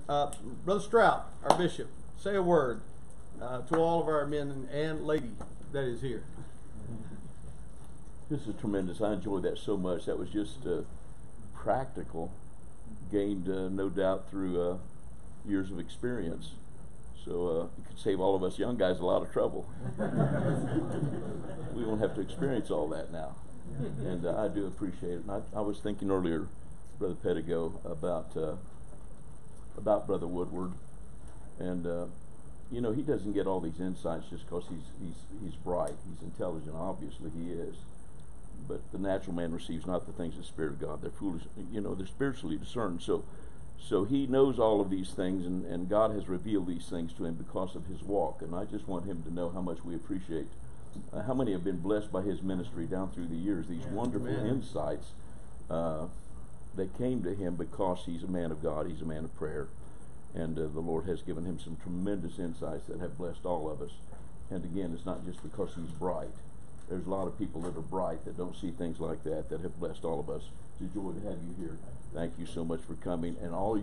Brother Strout, our bishop, say a word to all of our men and lady that is here. This is tremendous. I enjoyed that so much. That was just practical, gained no doubt through years of experience. So it could save all of us young guys a lot of trouble. We won't have to experience all that now. And I do appreciate it. And I was thinking earlier, Brother Pettigo, about Brother Woodward. And, you know, he doesn't get all these insights just because he's bright. He's intelligent. Obviously he is. But the natural man receives not the things of the Spirit of God. They're foolish. You know, they're spiritually discerned. So he knows all of these things, and God has revealed these things to him because of his walk. And I just want him to know how much we appreciate how many have been blessed by his ministry down through the years. These wonderful insights, they came to him because he's a man of God. He's a man of prayer. And the Lord has given him some tremendous insights that have blessed all of us. And again, it's not just because he's bright. There's a lot of people that are bright that don't see things like that have blessed all of us. It's a joy to have you here. Thank you so much for coming. And all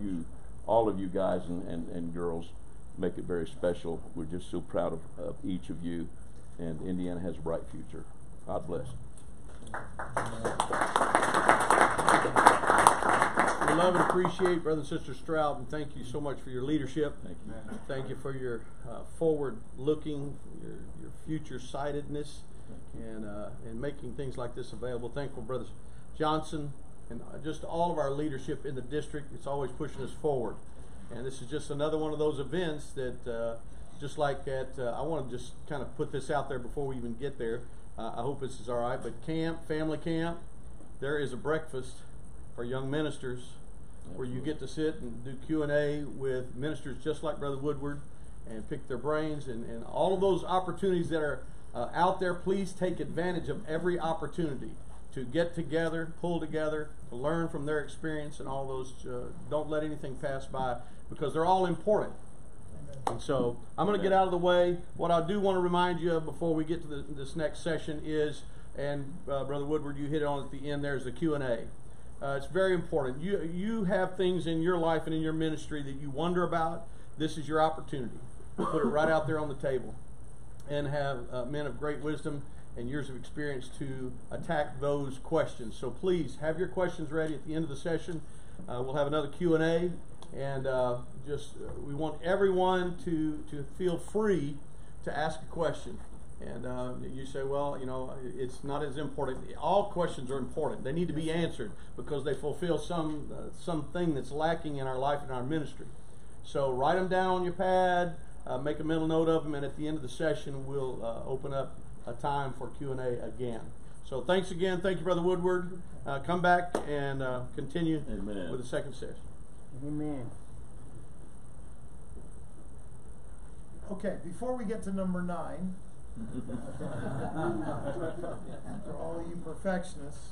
of you guys and girls make it very special. We're just so proud of each of you. And Indiana has a bright future. God bless. We love and appreciate Brother and Sister Strout, and thank you so much for your leadership. Thank you. Thank you for your forward-looking, your future-sightedness, and making things like this available. Thankful, Brother Johnson, and just all of our leadership in the district. It's always pushing us forward. And this is just another one of those events that, just like at, I want to just kind of put this out there before we even get there. I hope this is all right. But family camp, there is a breakfast for young ministers where you get to sit and do Q&A with ministers just like Brother Woodward and pick their brains and all of those opportunities that are out there. Please take advantage of every opportunity to get together, pull together, to learn from their experience and all those. Don't let anything pass by because they're all important. And so I'm going to get out of the way. What I do want to remind you of before we get to this next session is, and Brother Woodward, you hit it on at the end, there's the Q&A. It's very important. You have things in your life and in your ministry that you wonder about. This is your opportunity. Put it right out there on the table and have men of great wisdom and years of experience to attack those questions. So please have your questions ready at the end of the session. We'll have another Q&A, and we want everyone to feel free to ask a question. And you say, well, you know, it's not as important. All questions are important. They need to be answered because they fulfill something that's lacking in our life and our ministry. So write them down on your pad, make a mental note of them, and at the end of the session, we'll open up a time for Q&A again. So thanks again. Thank you, Brother Woodward. Come back and continue with the second session. Amen. Okay, before we get to number 9, for all you perfectionists,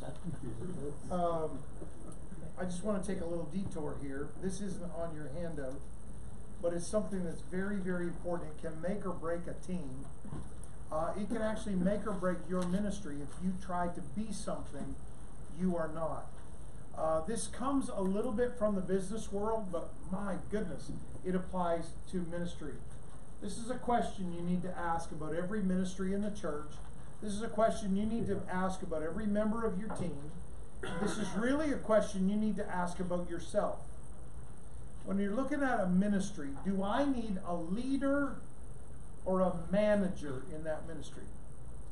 I just want to take a little detour here. This isn't on your handout, but it's something that's very, very important. It can make or break a team. It can actually make or break your ministry if you try to be something you are not. This comes a little bit from the business world, but my goodness, it applies to ministry. This is a question you need to ask about every ministry in the church. This is a question you need to ask about every member of your team. This is really a question you need to ask about yourself. When you're looking at a ministry, do I need a leader or a manager in that ministry?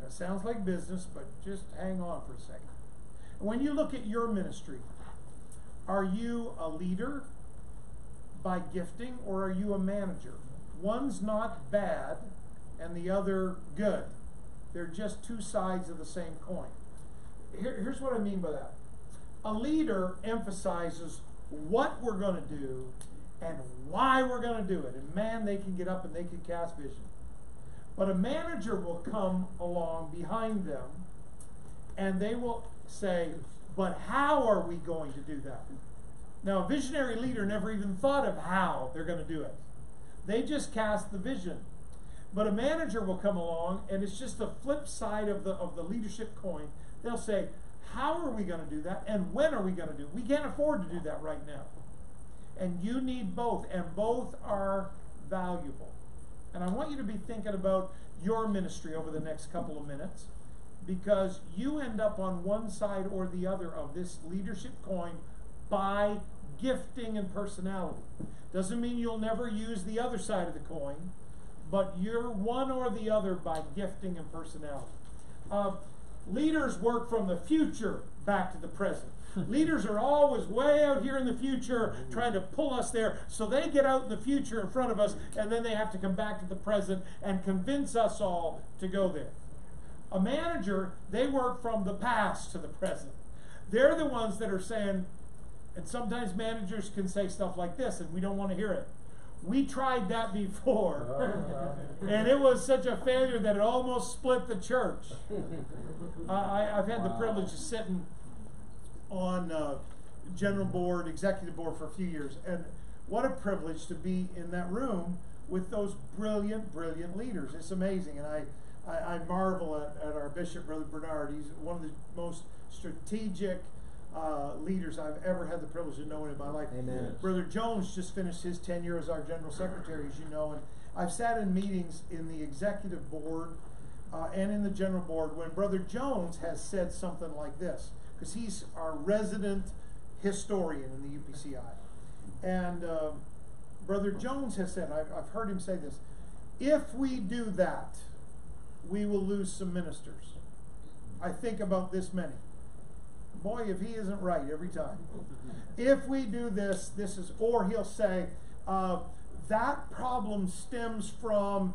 That sounds like business, but just hang on for a second. When you look at your ministry, are you a leader by gifting or are you a manager? One's not bad and the other good. They're just two sides of the same coin. Here's what I mean by that. A leader emphasizes what we're going to do and why we're going to do it. And man, they can get up and they can cast vision. But a manager will come along behind them and they will say, but how are we going to do that? Now, a visionary leader never even thought of how they're going to do it. They just cast the vision. But a manager will come along, and it's just the flip side of the leadership coin. They'll say, how are we going to do that, and when are we going to do it? We can't afford to do that right now. And you need both, and both are valuable. And I want you to be thinking about your ministry over the next couple of minutes, because you end up on one side or the other of this leadership coin by gifting and personality. Doesn't mean you'll never use the other side of the coin, but you're one or the other by gifting and personality. Leaders work from the future back to the present. Leaders are always way out here in the future trying to pull us there, so they get out in the future in front of us, and then they have to come back to the present and convince us all to go there. A manager, they work from the past to the present. They're the ones that are saying, and sometimes managers can say stuff like this, and we don't want to hear it. We tried that before, and it was such a failure that it almost split the church. I've had the privilege of sitting on general board, executive board for a few years, and what a privilege to be in that room with those brilliant, brilliant leaders. It's amazing, and I marvel at our Bishop, Brother Bernard. He's one of the most strategic leaders I've ever had the privilege of knowing in my life. Amen. Brother Jones just finished his tenure as our General Secretary, as you know, and I've sat in meetings in the executive board and in the general board when Brother Jones has said something like this, because he's our resident historian in the UPCI. And Brother Jones has said, I've heard him say this, if we do that, we will lose some ministers. I think about this many. Boy, if he isn't right every time. If we do this, this is, or he'll say, that problem stems from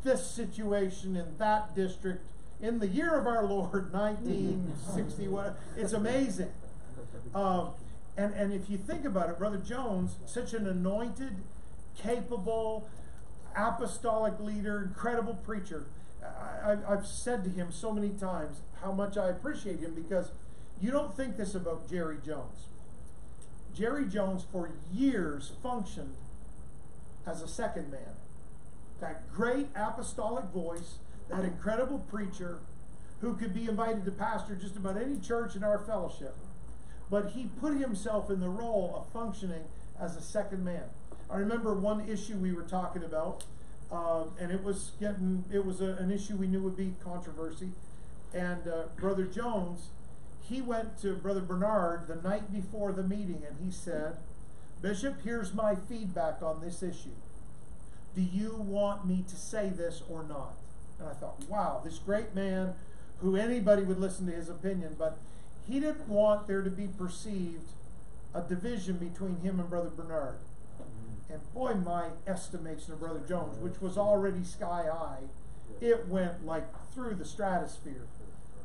this situation in that district in the year of our Lord, 1961. It's amazing. And if you think about it, Brother Jones, such an anointed, capable, apostolic leader, incredible preacher. I've said to him so many times how much I appreciate him, because you don't think this about Jerry Jones. Jerry Jones for years functioned as a second man. That great apostolic voice, that incredible preacher who could be invited to pastor just about any church in our fellowship. But he put himself in the role of functioning as a second man. I remember one issue we were talking about, and it was an issue we knew would be controversy. And Brother Jones, he went to Brother Bernard the night before the meeting, and he said, Bishop, here's my feedback on this issue. Do you want me to say this or not? And I thought, wow, this great man who anybody would listen to his opinion, but he didn't want there to be perceived a division between him and Brother Bernard. And boy, my estimation of Brother Jones, which was already sky high, it went like through the stratosphere.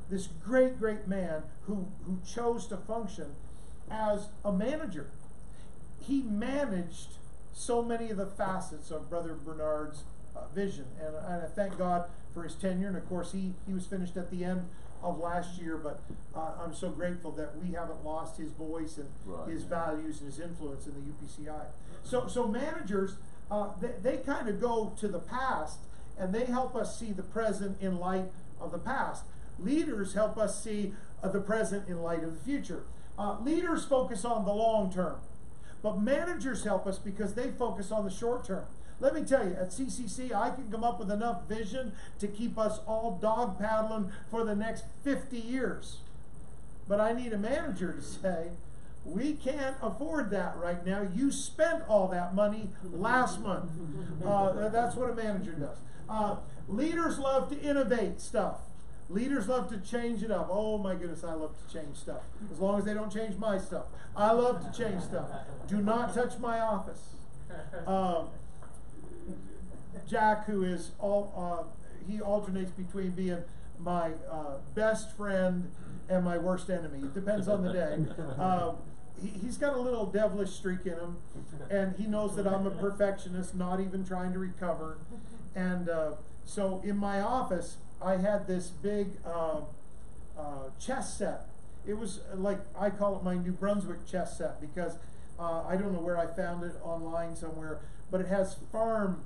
This great, great man who chose to function as a manager. He managed so many of the facets of Brother Bernard's vision. And I thank God for his tenure. And of course, he was finished at the end of last year. But I'm so grateful that we haven't lost his voice and his values and his influence in the UPCI. So managers, they kind of go to the past, and they help us see the present in light of the past. Leaders help us see the present in light of the future. Leaders focus on the long term, but managers help us because they focus on the short term. Let me tell you, at CCC, I can come up with enough vision to keep us all dog paddling for the next 50 years. But I need a manager to say, we can't afford that right now. You spent all that money last month. That's what a manager does. Leaders love to innovate stuff. Leaders love to change it up. Oh my goodness, I love to change stuff. As long as they don't change my stuff. I love to change stuff. Do not touch my office. Jack, who is he alternates between being my best friend and my worst enemy. It depends on the day. He's got a little devilish streak in him, and he knows that I'm a perfectionist, not even trying to recover. And so in my office, I had this big chess set. It was like, I call it my New Brunswick chess set, because I don't know where I found it, online somewhere, but it has farm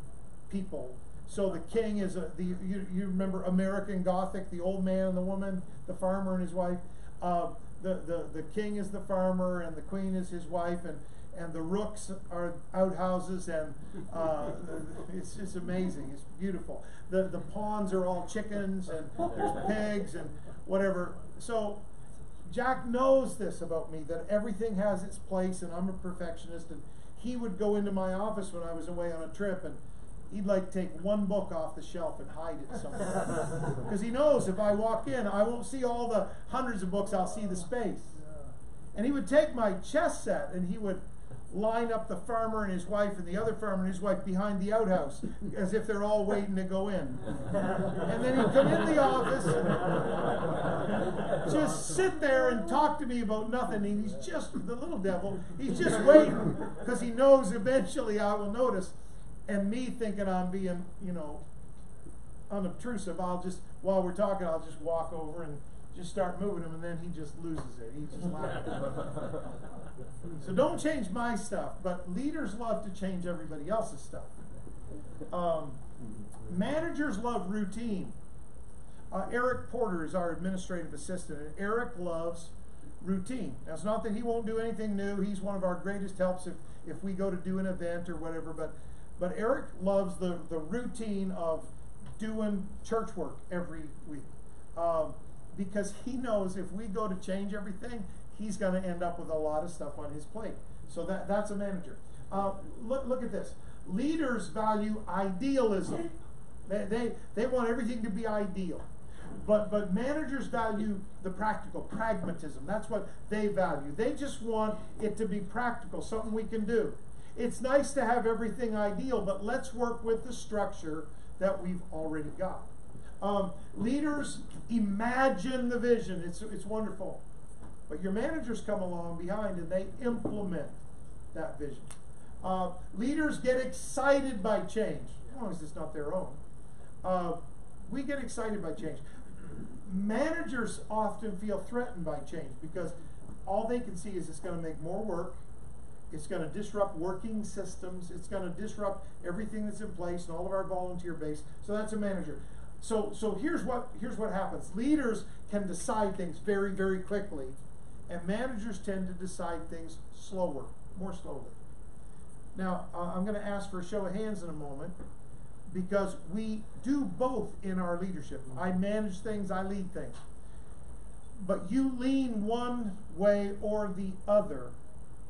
people. So the king is you remember American Gothic, the old man and the woman, the farmer and his wife. The king is the farmer, and the queen is his wife, and the rooks are outhouses, and it's amazing. It's beautiful. The ponds are all chickens, and there's pigs and whatever. So Jack knows this about me, that everything has its place, and I'm a perfectionist. And he would go into my office when I was away on a trip, and he'd like take one book off the shelf and hide it somewhere. Because he knows if I walk in, I won't see all the hundreds of books, I'll see the space. And he would take my chess set and he would line up the farmer and his wife and the other farmer and his wife behind the outhouse as if they're all waiting to go in. And then he'd come in the office and just sit there and talk to me about nothing. And he's just, the little devil, he's just waiting because he knows eventually I will notice. And me thinking I'm being, unobtrusive, I'll just, while we're talking, I'll just walk over and just start moving him, and then he just loses it. He just laughs. So don't change my stuff, but leaders love to change everybody else's stuff. Managers love routine. Eric Porter is our administrative assistant, and Eric loves routine. Now, it's not that he won't do anything new. He's one of our greatest helps if we go to do an event or whatever, but Eric loves the routine of doing church work every week. Because he knows if we go to change everything, he's going to end up with a lot of stuff on his plate. So that's a manager. Look at this. Leaders value idealism. They want everything to be ideal. But managers value the practical, pragmatism. That's what they value. They just want it to be practical, something we can do. It's nice to have everything ideal, but let's work with the structure that we've already got. Leaders imagine the vision. It's wonderful. But your managers come along behind and they implement that vision. Leaders get excited by change, as long as it's not their own. We get excited by change. Managers often feel threatened by change because all they can see is it's going to make more work. It's going to disrupt working systems. It's going to disrupt everything that's in place and all of our volunteer base. So that's a manager. So here's what happens. Leaders can decide things very, very quickly, and managers tend to decide things more slowly. Now, I'm going to ask for a show of hands in a moment, because we do both in our leadership. I manage things, I lead things. But you lean one way or the other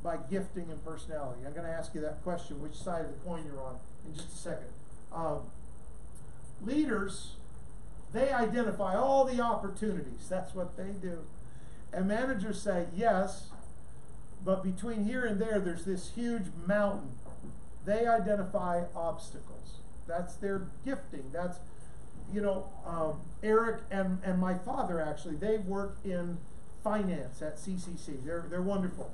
by gifting and personality. I'm going to ask you that question, which side of the coin you're on, in just a second. Leaders, they identify all the opportunities. That's what they do. And managers say, yes, but between here and there, there's this huge mountain. They identify obstacles. That's their gifting. That's, Eric and my father, actually, they work in finance at CCC. They're wonderful.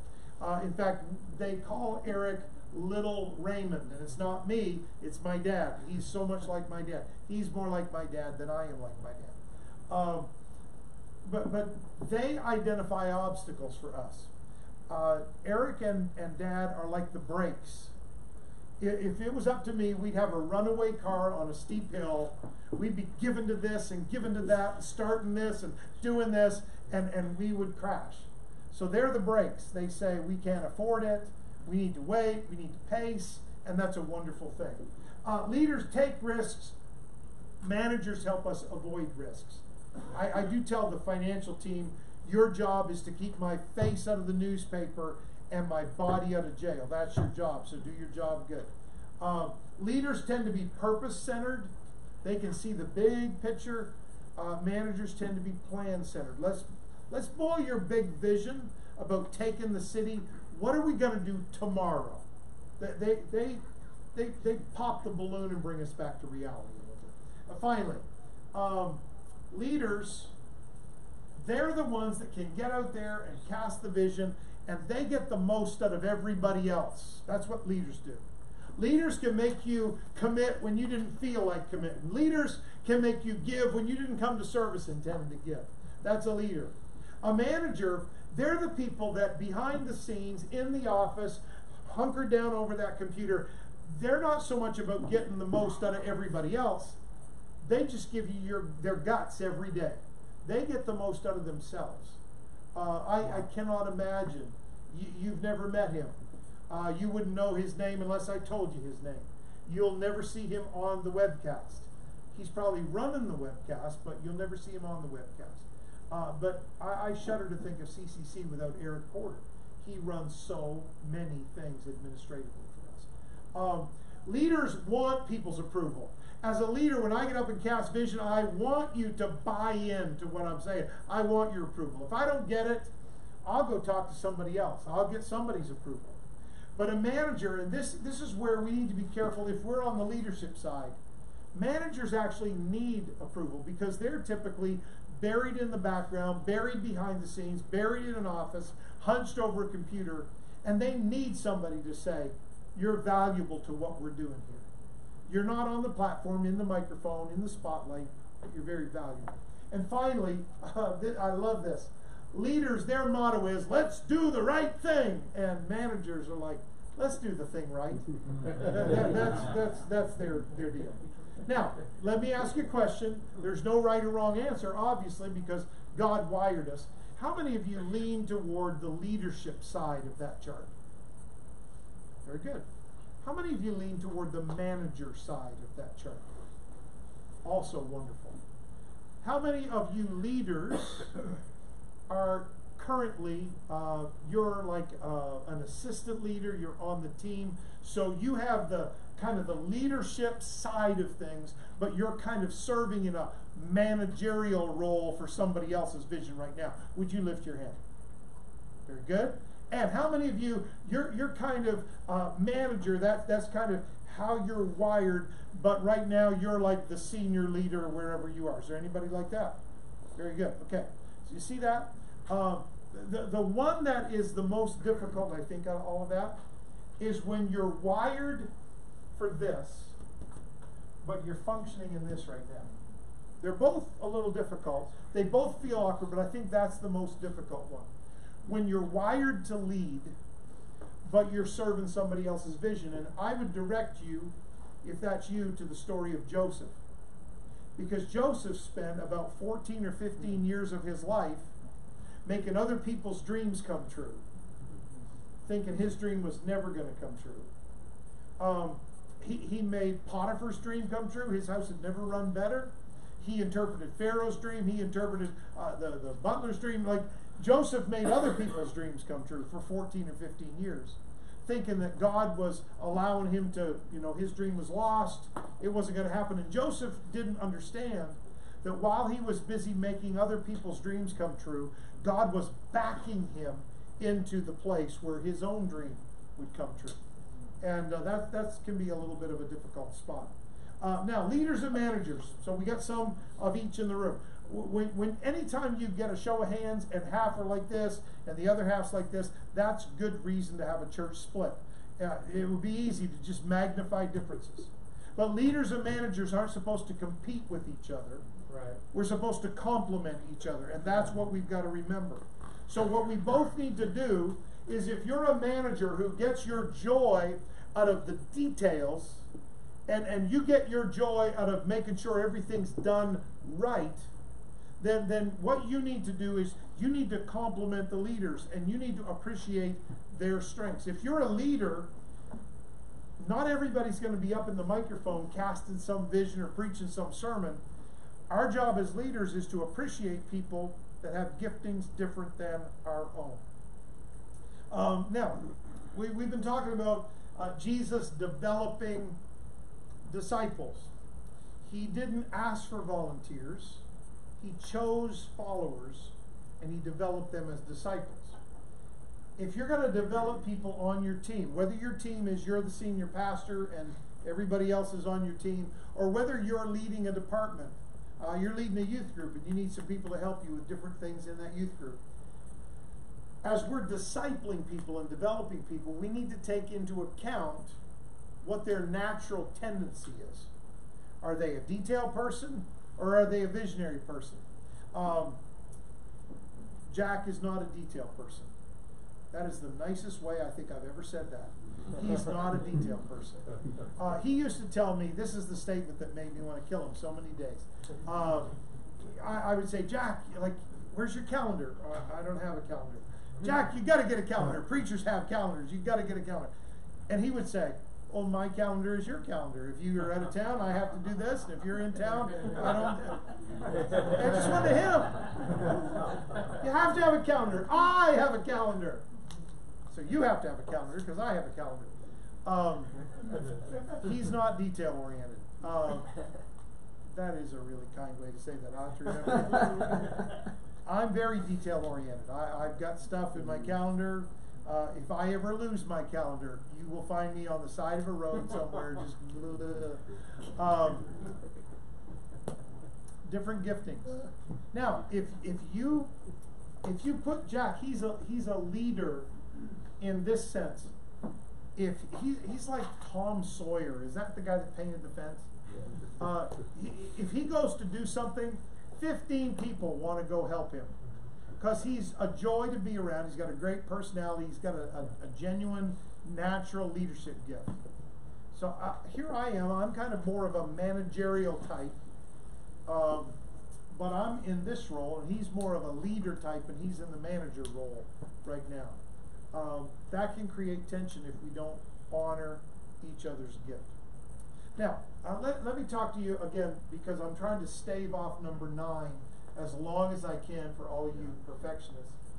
In fact, they call Eric Little Raymond, and it's not me, it's my dad. He's so much like my dad. He's more like my dad than I am like my dad. But they identify obstacles for us. Eric and Dad are like the brakes. If it was up to me, we'd have a runaway car on a steep hill. We'd be given to this and given to that, starting this and doing this, and we would crash. So they're the brakes. They say we can't afford it, we need to wait, we need to pace, and that's a wonderful thing. Leaders take risks. Managers help us avoid risks. I do tell the financial team, your job is to keep my face out of the newspaper and my body out of jail. That's your job, so do your job good. Leaders tend to be purpose-centered. They can see the big picture. Managers tend to be plan-centered. Let's boil your big vision about taking the city. What are we going to do tomorrow? They pop the balloon and bring us back to reality. Finally, leaders, they're the ones that can get out there and cast the vision, and they get the most out of everybody else. That's what leaders do. Leaders can make you commit when you didn't feel like committing. Leaders can make you give when you didn't come to service intending to give. That's a leader. A manager, they're the people that behind the scenes, in the office, hunker down over that computer. They're not so much about getting the most out of everybody else. They just give you their guts every day. They get the most out of themselves. I cannot imagine. You've never met him. You wouldn't know his name unless I told you his name. You'll never see him on the webcast. He's probably running the webcast, but you'll never see him on the webcast. But I shudder to think of CCC without Eric Porter. He runs so many things administratively for us. Leaders want people's approval. As a leader, when I get up and cast vision, I want you to buy into what I'm saying. I want your approval. If I don't get it, I'll go talk to somebody else. I'll get somebody's approval. But a manager, and this is where we need to be careful if we're on the leadership side. Managers actually need approval because they're typically buried in the background, buried behind the scenes, buried in an office, hunched over a computer, and they need somebody to say, you're valuable to what we're doing here. You're not on the platform, in the microphone, in the spotlight, but you're very valuable. And finally, I love this. Leaders, their motto is, let's do the right thing. And managers are like, let's do the thing right. That's their deal. Now, let me ask you a question. There's no right or wrong answer, obviously, because God wired us. How many of you lean toward the leadership side of that chart? Very good. How many of you lean toward the manager side of that chart? Also wonderful. How many of you leaders are currently, you're like an assistant leader, you're on the team, so you have the kind of the leadership side of things, but you're kind of serving in a managerial role for somebody else's vision right now. Would you lift your hand? Very good. And how many of you, you're kind of manager, that's kind of how you're wired, but right now you're like the senior leader wherever you are. Is there anybody like that? Very good. Okay. So you see that? The one that is the most difficult, I think, out of all of that, is when you're wired for this, but you're functioning in this right now. They're both a little difficult. They both feel awkward, but I think that's the most difficult one. When you're wired to lead, but you're serving somebody else's vision. And I would direct you, if that's you, to the story of Joseph. Because Joseph spent about 14 or 15 years of his life making other people's dreams come true, thinking his dream was never going to come true. He made Potiphar's dream come true. His house had never run better. He interpreted Pharaoh's dream. He interpreted the butler's dream. Like, Joseph made other people's dreams come true for 14 or 15 years, thinking that God was allowing him to, his dream was lost. It wasn't going to happen. And Joseph didn't understand that while he was busy making other people's dreams come true, God was backing him into the place where his own dream would come true. And that can be a little bit of a difficult spot. Now, leaders and managers. So we got some of each in the room. Anytime you get a show of hands and half are like this and the other half's like this, that's good reason to have a church split. It would be easy to just magnify differences. But leaders and managers aren't supposed to compete with each other. Right. We're supposed to complement each other, and that's what we've got to remember. So what we both need to do is, if you're a manager who gets your joy out of the details, and you get your joy out of making sure everything's done right, then what you need to do is you need to compliment the leaders, and you need to appreciate their strengths. If you're a leader, not everybody's going to be up in the microphone casting some vision or preaching some sermon. Our job as leaders is to appreciate people that have giftings different than our own. Now, we've been talking about Jesus developing disciples. He didn't ask for volunteers. He chose followers, and he developed them as disciples. If you're going to develop people on your team, whether your team is you're the senior pastor and everybody else is on your team, or whether you're leading a department, you're leading a youth group and you need some people to help you with different things in that youth group. As we're discipling people and developing people, we need to take into account what their natural tendency is. Are they a detail person or are they a visionary person? Jack is not a detail person. That is the nicest way I think I've ever said that. He's not a detail person. He used to tell me, this is the statement that made me want to kill him so many days. I would say, Jack, where's your calendar? I don't have a calendar. Jack, you got to get a calendar. Preachers have calendars. You got to get a calendar. And he would say, oh, my calendar is your calendar. If you are out of town, I have to do this. And if you're in town, I don't. It just went to him. You have to have a calendar. I have a calendar. So you have to have a calendar because I have a calendar. He's not detail oriented. That is a really kind way to say that, Audrey. I'm very detail oriented. I've got stuff in my calendar. If I ever lose my calendar, you will find me on the side of a road somewhere, just different giftings. Now, if you put Jack, he's a leader in this sense. If he's like Tom Sawyer, is that the guy that painted the fence? If he goes to do something, 15 people want to go help him because he's a joy to be around. He's got a great personality. He's got a genuine, natural leadership gift. So here I am. I'm kind of more of a managerial type, but I'm in this role, and he's more of a leader type, and he's in the manager role right now. That can create tension if we don't honor each other's gift. Now, let me talk to you again, because I'm trying to stave off number 9 as long as I can for all of you perfectionists.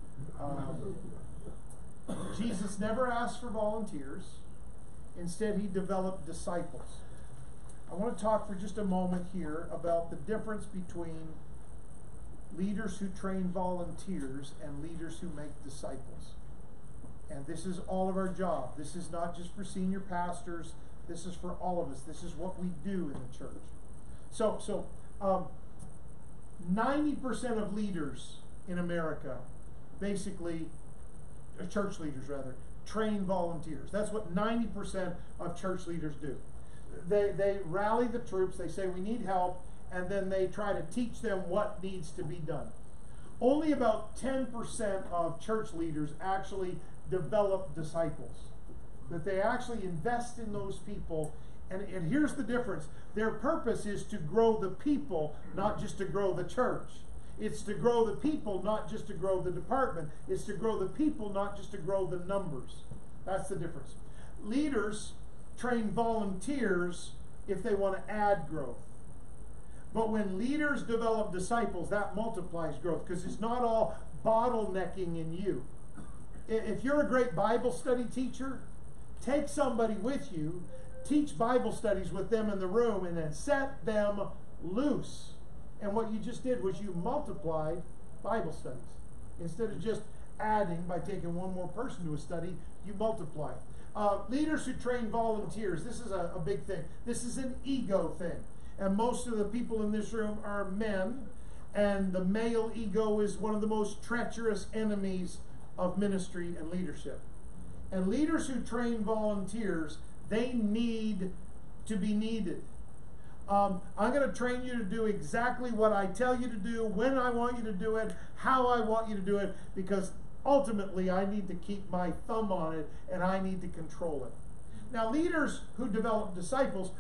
Jesus never asked for volunteers. Instead, he developed disciples. I want to talk for just a moment here about the difference between leaders who train volunteers and leaders who make disciples. And this is all of our job. This is not just for senior pastors. This is for all of us. This is what we do in the church. So 90% of leaders in America, basically, church leaders rather, train volunteers. That's what 90% of church leaders do. They rally the troops, they say we need help, and then they try to teach them what needs to be done. Only about 10% of church leaders actually develop disciples. That they actually invest in those people. And here's the difference. Their purpose is to grow the people, not just to grow the church. It's to grow the people, not just to grow the department. It's to grow the people, not just to grow the numbers. That's the difference. Leaders train volunteers if they want to add growth. But when leaders develop disciples, that multiplies growth, because it's not all bottlenecking in you. If you're a great Bible study teacher, take somebody with you, teach Bible studies with them in the room, and then set them loose. And what you just did was you multiplied Bible studies. Instead of just adding by taking one more person to a study, you multiply. Leaders who train volunteers, this is a big thing. This is an ego thing. And most of the people in this room are men, and the male ego is one of the most treacherous enemies of ministry and leadership. And leaders who train volunteers, they need to be needed. I'm going to train you to do exactly what I tell you to do, when I want you to do it, how I want you to do it, because ultimately I need to keep my thumb on it and I need to control it. Now, leaders who develop disciples,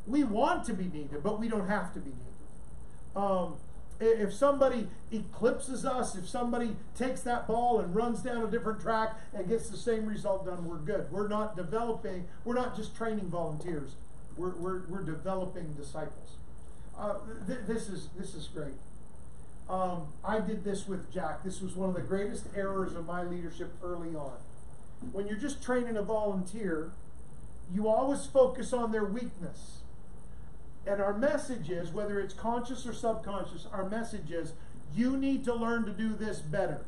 we want to be needed, but we don't have to be needed. If somebody eclipses us, if somebody takes that ball and runs down a different track and gets the same result done, we're good. We're not developing, we're not just training volunteers. We're developing disciples. This is great. I did this with Jack. This was one of the greatest errors of my leadership early on. When you're just training a volunteer, you always focus on their weakness. And our message is, whether it's conscious or subconscious, our message is, you need to learn to do this better.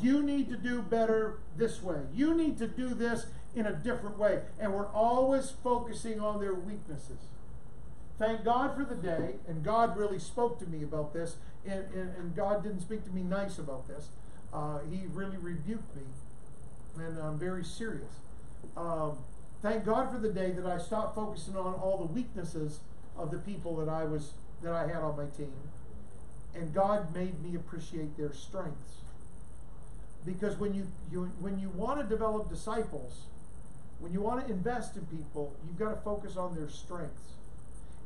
You need to do better this way. You need to do this in a different way. And we're always focusing on their weaknesses. Thank God for the day, and God really spoke to me about this, and God didn't speak to me nice about this. He really rebuked me, and I'm very serious. Thank God for the day that I stopped focusing on all the weaknesses of the people that I had on my team, and God made me appreciate their strengths. Because when you want to develop disciples, when you want to invest in people, you've got to focus on their strengths.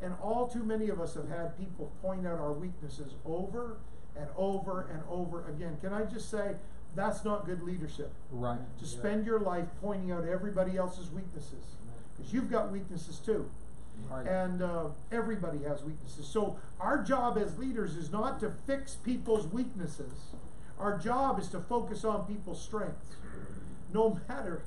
And all too many of us have had people point out our weaknesses over and over and over again. Can I just say, That's not good leadership. Right. To spend your life pointing out everybody else's weaknesses. Because you've got weaknesses too. Right. And everybody has weaknesses. So our job as leaders is not to fix people's weaknesses. Our job is to focus on people's strengths. No matter,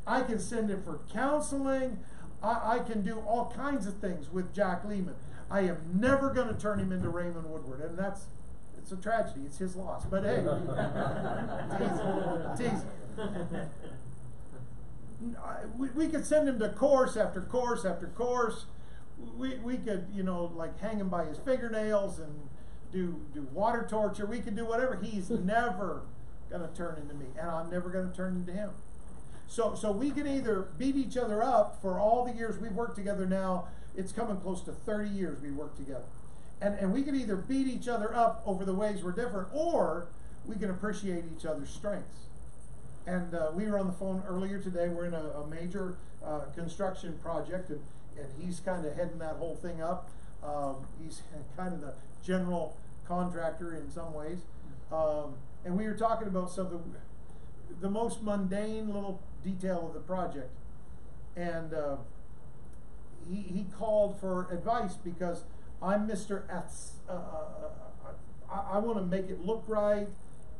I can send him for counseling. I can do all kinds of things with Jack Lehman. I am never going to turn him into Raymond Woodward. And it's a tragedy. It's his loss. But hey, tease. We could send him to course after course after course. We could, like hang him by his fingernails and do water torture. We could do whatever. He's never going to turn into me, and I'm never going to turn into him. So we can either beat each other up for all the years we've worked together now. It's coming close to 30 years we worked together. And we can either beat each other up over the ways we're different, or we can appreciate each other's strengths. And we were on the phone earlier today. We're in a major construction project, and he's kind of heading that whole thing up. He's kind of the general contractor in some ways. And we were talking about some of the most mundane little detail of the project. And he called for advice because I'm Mr. I want to make it look right.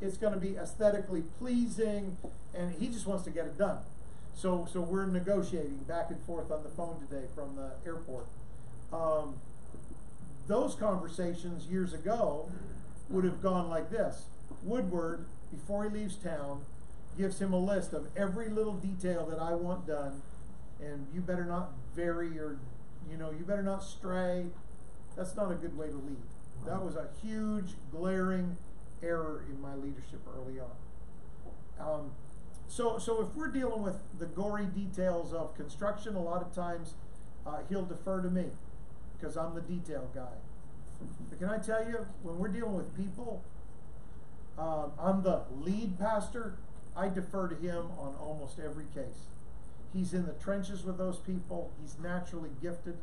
It's going to be aesthetically pleasing, and he just wants to get it done. So we're negotiating back and forth on the phone today from the airport. Those conversations years ago would have gone like this. Woodward, before he leaves town, gives him a list of every little detail that I want done, and you better not vary or, you better not stray. That's not a good way to lead. That was a huge, glaring error in my leadership early on. So if we're dealing with the gory details of construction, a lot of times he'll defer to me because I'm the detail guy. But can I tell you, when we're dealing with people, I'm the lead pastor. I defer to him on almost every case. He's in the trenches with those people. He's naturally gifted.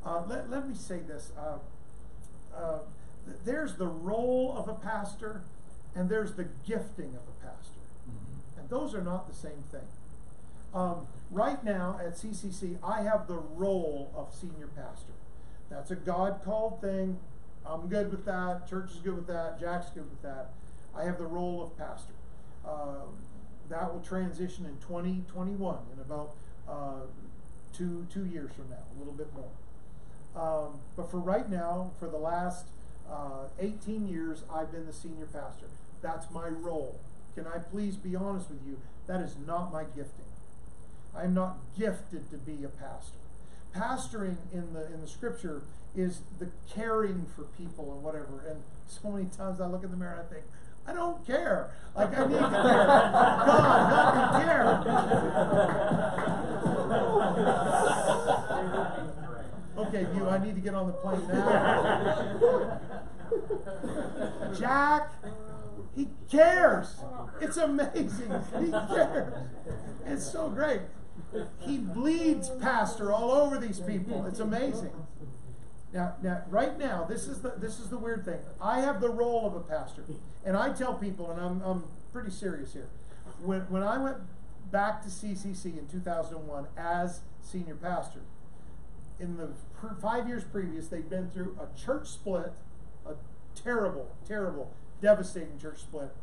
Let me say this. There's the role of a pastor, and there's the gifting of a pastor. Mm-hmm. And those are not the same thing. Right now at CCC, I have the role of senior pastor. That's a God-called thing. I'm good with that. Church is good with that. Jack's good with that. I have the role of pastor. That will transition in 2021, in about 2 years from now, a little bit more. But for right now, for the last 18 years, I've been the senior pastor. That's my role. Can I please be honest with you? That is not my gifting. I'm not gifted to be a pastor. Pastoring in the scripture is the caring for people and whatever. And so many times I look in the mirror and I think, I don't care. Like, I need to care. God, help me care. Okay, you, I need to get on the plane now. Jack, he cares. It's amazing. He cares. It's so great. He bleeds pastor all over these people. It's amazing. Now, right now, this is the weird thing. I have the role of a pastor, and I tell people, and I'm pretty serious here. When I went back to CCC in 2001 as senior pastor, in the 5 years previous, they'd been through a church split, a terrible, terrible, devastating church split.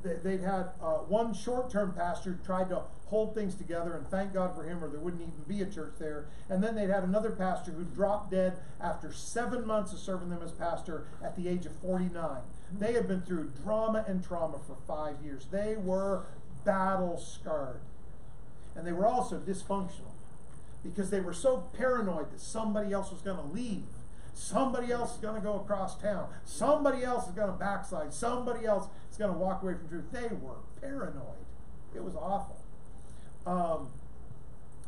They'd had one short-term pastor who tried to hold things together, and thank God for him, or there wouldn't even be a church there. And then they'd had another pastor who dropped dead after 7 months of serving them as pastor at the age of 49. They had been through drama and trauma for 5 years. They were battle-scarred. And they were also dysfunctional because they were so paranoid that somebody else was going to leave. Somebody else is going to go across town. Somebody else is going to backslide. Somebody else is going to walk away from truth. They were paranoid. It was awful.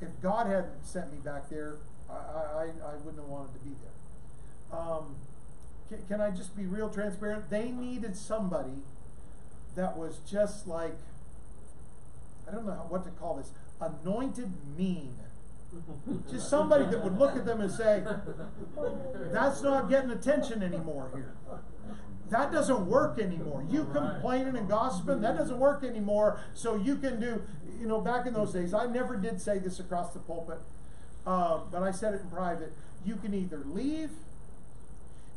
If God hadn't sent me back there, I wouldn't have wanted to be there. Can I just be real transparent? They needed somebody that was just like, I don't know what to call this, anointed mean. Just somebody that would look at them and say, that's not getting attention anymore here. That doesn't work anymore. You complaining and gossiping, that doesn't work anymore. So you can do, you know, back in those days, I never did say this across the pulpit, but I said it in private. You can either leave,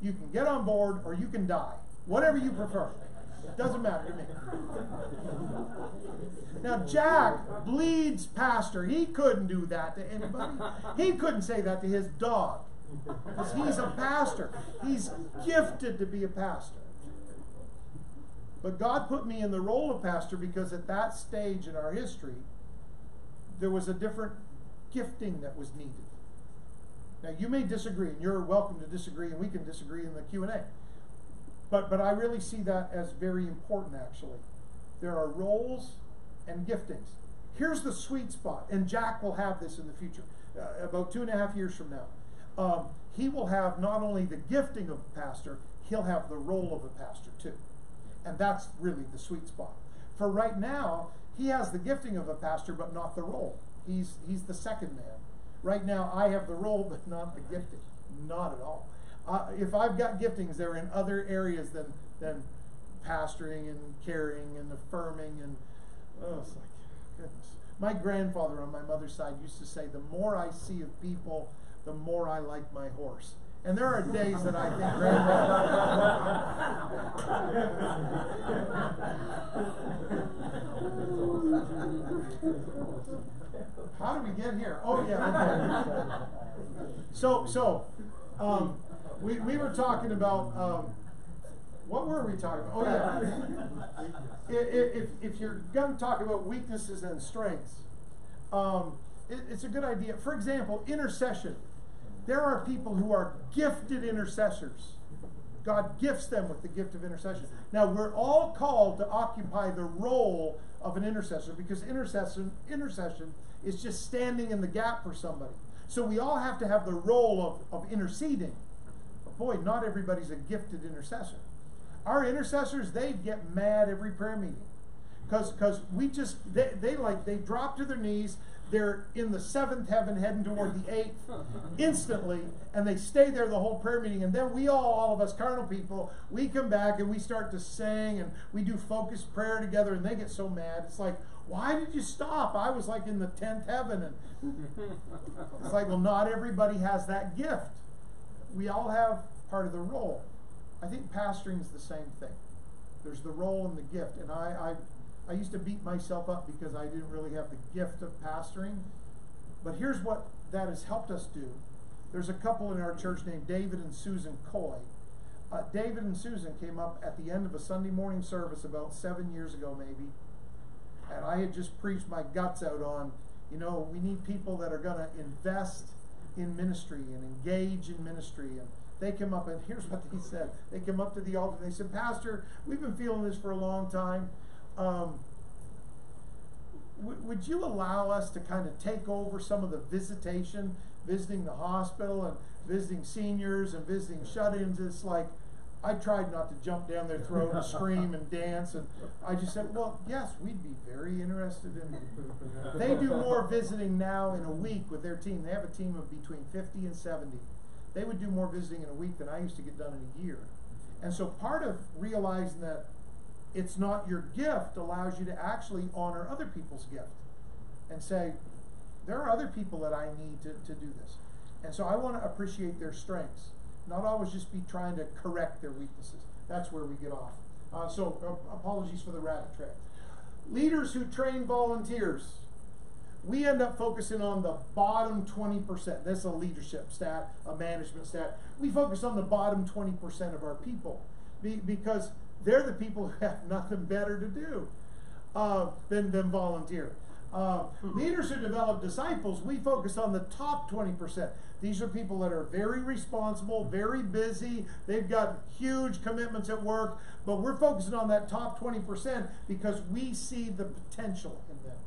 you can get on board, or you can die. Whatever you prefer. Doesn't matter to me. Now, Jack bleeds pastor. He couldn't do that to anybody. He couldn't say that to his dog. Because he's a pastor. He's gifted to be a pastor. But God put me in the role of pastor because at that stage in our history, there was a different gifting that was needed. Now, you may disagree, and you're welcome to disagree, and we can disagree in the Q&A. But I really see that as very important, actually. There are roles and giftings. Here's the sweet spot, and Jack will have this in the future, about 2.5 years from now. He will have not only the gifting of a pastor, he'll have the role of a pastor too. And that's really the sweet spot. For right now, he has the gifting of a pastor, but not the role. He's the second man. Right now, I have the role, but not the gifting. Not at all. If I've got giftings, they're in other areas than pastoring and caring and affirming and it's like, goodness. My grandfather on my mother's side used to say, the more I see of people, the more I like my horse. And there are days that I think how did we get here? Oh yeah, okay. We were talking about what were we talking about? Oh yeah. If you're going to talk about weaknesses and strengths, it's a good idea. For example, intercession. There are people who are gifted intercessors. God gifts them with the gift of intercession. Now, we're all called to occupy the role of an intercessor because intercession is just standing in the gap for somebody. So we all have to have the role of interceding. But boy, not everybody's a gifted intercessor. Our intercessors, they get mad every prayer meeting. Because we just, they drop to their knees. They're in the 7th heaven heading toward the 8th instantly, and they stay there the whole prayer meeting. And then all of us carnal people, we come back and we start to sing and we do focused prayer together, and they get so mad. It's like, why did you stop? I was like in the 10th heaven. And it's like, well, not everybody has that gift. We all have part of the role. I think pastoring is the same thing. There's the role and the gift. And I used to beat myself up because I didn't really have the gift of pastoring. But here's what that has helped us do. There's a couple in our church named David and Susan Coy. David and Susan came up at the end of a Sunday morning service about 7 years ago maybe. And I had just preached my guts out on, we need people that are going to invest in ministry and engage in ministry. And they came up, and here's what they said. They came up to the altar and they said, Pastor, we've been feeling this for a long time. Would you allow us to kind of take over some of the visiting the hospital and visiting seniors and visiting shut-ins? It's like, I tried not to jump down their throat and scream and dance, and I just said, well, yes, we'd be very interested in it. They do more visiting now in a week with their team. They have a team of between 50 and 70. They would do more visiting in a week than I used to get done in a year. And so part of realizing that it's not your gift allows you to actually honor other people's gift and say, there are other people that I need to do this. And so I want to appreciate their strengths, not always just be trying to correct their weaknesses. That's where we get off. Apologies for the rabbit trail. Leaders who train volunteers. We end up focusing on the bottom 20%. That's a leadership stat, a management stat. We focus on the bottom 20% of our people because they're the people who have nothing better to do than volunteer. Leaders who develop disciples, we focus on the top 20%. These are people that are very responsible, very busy. They've got huge commitments at work, but we're focusing on that top 20% because we see the potential in them.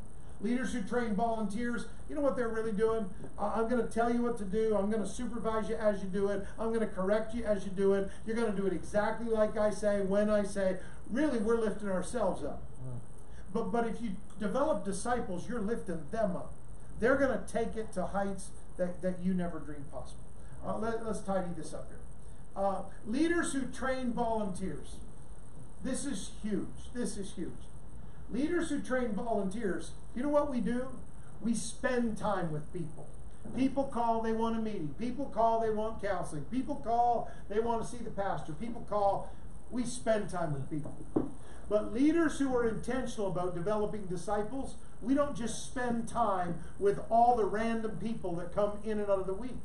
Leaders who train volunteers, you know what they're really doing? I'm going to tell you what to do. I'm going to supervise you as you do it. I'm going to correct you as you do it. You're going to do it exactly like I say, when I say. Really, we're lifting ourselves up. But if you develop disciples, you're lifting them up. They're going to take it to heights that you never dreamed possible. Let's tidy this up here. Leaders who train volunteers. This is huge. This is huge. Leaders who train volunteers, you know what we do? We spend time with people. People call, they want a meeting. People call, they want counseling. People call, they want to see the pastor. People call, we spend time with people. But leaders who are intentional about developing disciples, we don't just spend time with all the random people that come in and out of the week.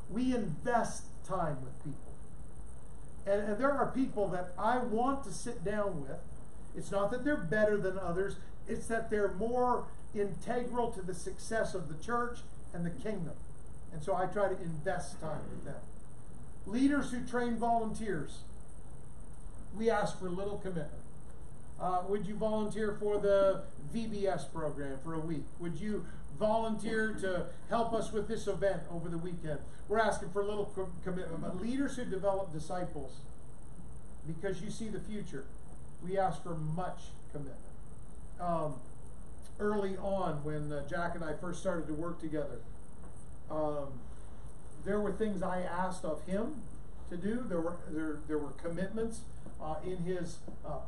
We invest time with people. And there are people that I want to sit down with. It's not that they're better than others. It's that they're more integral to the success of the church and the kingdom. And so I try to invest time with them. Leaders who train volunteers. We ask for little commitment. Would you volunteer for the VBS program for a week? Would you volunteer to help us with this event over the weekend? We're asking for little commitment. But leaders who develop disciples, because you see the future, we ask for much commitment. Early on, when Jack and I first started to work together, there were things I asked of him to do. There were commitments in his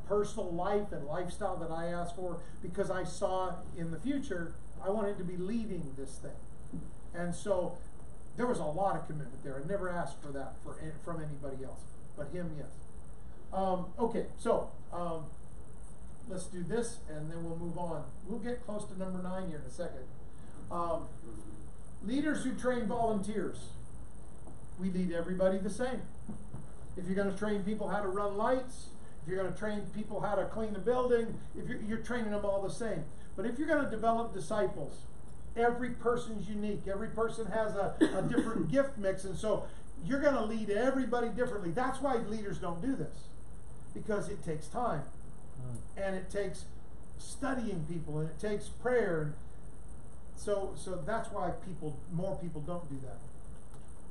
personal life and lifestyle that I asked for, because I saw in the future I wanted to be leading this thing. And so there was a lot of commitment there. I never asked for that from anybody else, but him, yes. Okay, so let's do this, and then we'll move on. We'll get close to number 9 here in a second. Leaders who train volunteers. We lead everybody the same. If you're going to train people how to run lights, if you're going to train people how to clean a building, if you're training them all the same. But if you're going to develop disciples, every person's unique. Every person has a different gift mix, and so you're going to lead everybody differently. That's why leaders don't do this, because it takes time, and it takes studying people, and it takes prayer. So that's why more people don't do that.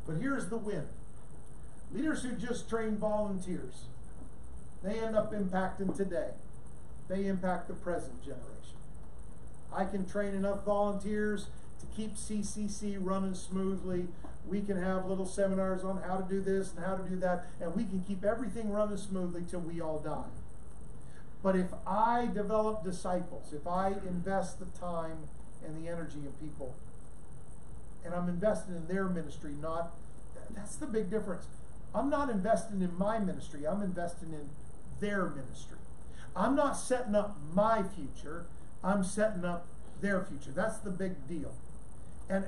But here's the win. Leaders who just train volunteers, they end up impacting today. They impact the present generation. I can train enough volunteers to keep CCC running smoothly. We can have little seminars on how to do this and how to do that, and we can keep everything running smoothly till we all die. But if I develop disciples, if I invest the time and the energy in people, and I'm investing in their ministry, that's the big difference. I'm not investing in my ministry, I'm investing in their ministry. I'm not setting up my future, I'm setting up their future. That's the big deal. And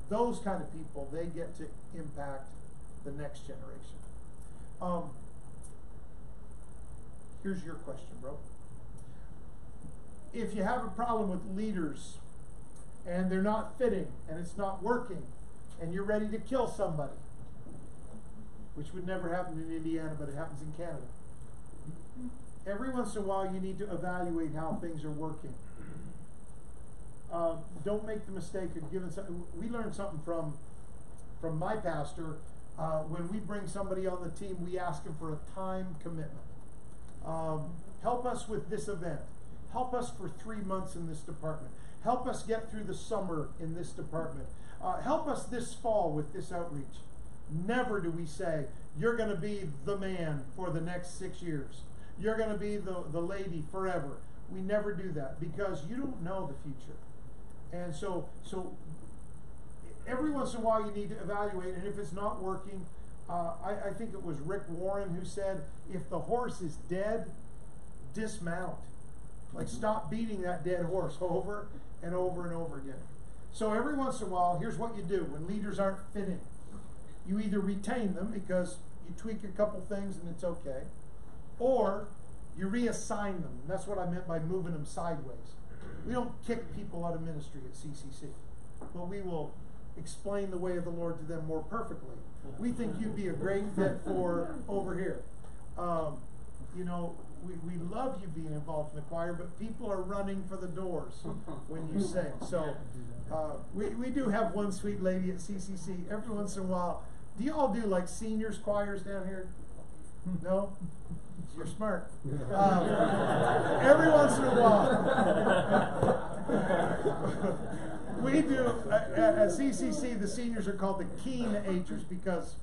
those kind of people, they get to impact the next generation. Here's your question, bro. If you have a problem with leaders and they're not fitting and it's not working and you're ready to kill somebody, which would never happen in Indiana, but it happens in Canada. Every once in a while you need to evaluate how things are working. Don't make the mistake of giving something. We learned something from my pastor. When we bring somebody on the team, we ask them for a time commitment. Help us with this event. Help us for 3 months in this department. Help us get through the summer in this department. Help us this fall with this outreach. Never do we say, you're going to be the man for the next 6 years. You're going to be the lady forever. We never do that, because you don't know the future. And so every once in a while you need to evaluate, and if it's not working, I think it was Rick Warren who said, if the horse is dead, dismount. Like, stop beating that dead horse over and over and over again. So every once in a while, here's what you do when leaders aren't fitting. You either retain them because you tweak a couple things and it's okay, or you reassign them. And that's what I meant by moving them sideways. We don't kick people out of ministry at CCC, but we will explain the way of the Lord to them more perfectly. We think you'd be a great fit for over here. We love you being involved in the choir, but people are running for the doors when you sing. So we do have one sweet lady at CCC every once in a while. Do you all do like seniors choirs down here? No? You're smart. Every once in a while. We do, at CCC, the seniors are called the keen agers because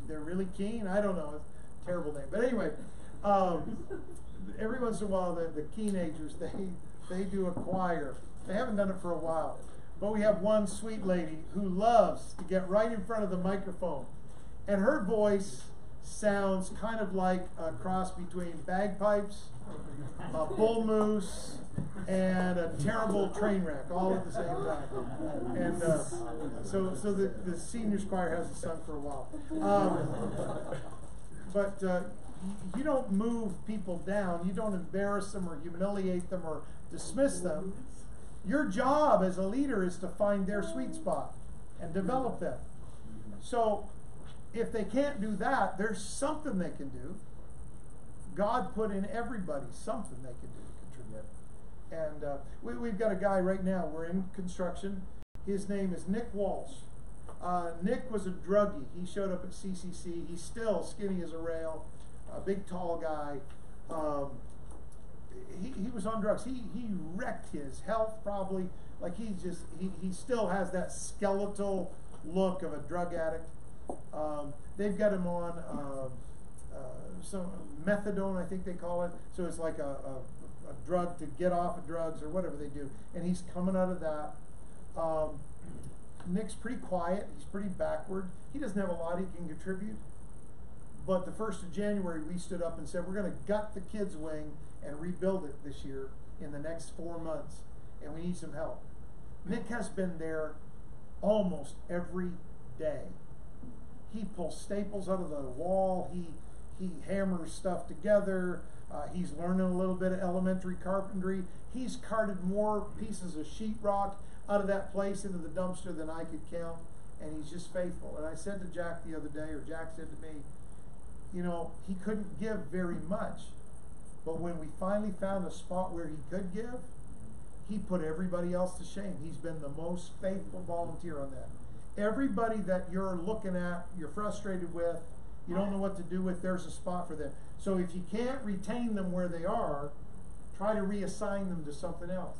they're really keen. I don't know. It's a terrible name. But anyway, every once in a while, the teenagers, they do a choir. They haven't done it for a while. But we have one sweet lady who loves to get right in front of the microphone. And her voice sounds kind of like a cross between bagpipes, a bull moose, and a terrible train wreck all at the same time. And so the seniors choir hasn't sung for a while. But you don't move people down. You don't embarrass them or humiliate them or dismiss them. Your job as a leader is to find their sweet spot and develop them. So if they can't do that, there's something they can do. God put in everybody something they can do to contribute. And we've got a guy right now, we're in construction. His name is Nick Walsh. Nick was a druggie. He showed up at CCC. He's still skinny as a rail, a big tall guy. He was on drugs. He wrecked his health probably. Like he still has that skeletal look of a drug addict. They've got him on some methadone, I think they call it. So it's like a drug to get off of drugs or whatever they do. And he's coming out of that. Nick's pretty quiet. He's pretty backward. He doesn't have a lot he can contribute. But the 1st of January, we stood up and said, we're going to gut the kids' wing and rebuild it this year in the next 4 months. And we need some help. Nick has been there almost every day. He pulls staples out of the wall. He hammers stuff together. He's learning a little bit of elementary carpentry. He's carted more pieces of sheetrock out of that place into the dumpster than I could count. And he's just faithful. And I said to Jack the other day, or Jack said to me, you know, he couldn't give very much. But when we finally found a spot where he could give, he put everybody else to shame. He's been the most faithful volunteer on that. Everybody that you're looking at, you're frustrated with, you don't know what to do with, there's a spot for them. So if you can't retain them where they are, try to reassign them to something else.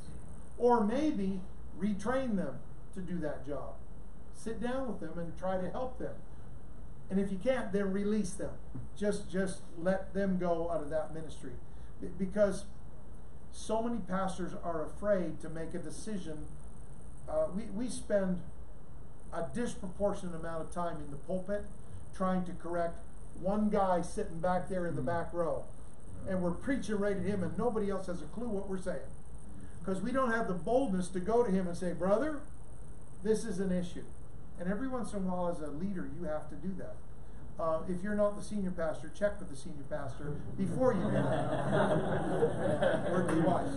Or maybe retrain them to do that job. Sit down with them and try to help them. And if you can't, then release them. Just let them go out of that ministry. Because so many pastors are afraid to make a decision. We spend a disproportionate amount of time in the pulpit trying to correct one guy sitting back there in the back row. And we're preaching right at him and nobody else has a clue what we're saying. Because we don't have the boldness to go to him and say, brother, this is an issue. And every once in a while as a leader, you have to do that. If you're not the senior pastor, check with the senior pastor before you do that. Or your wife.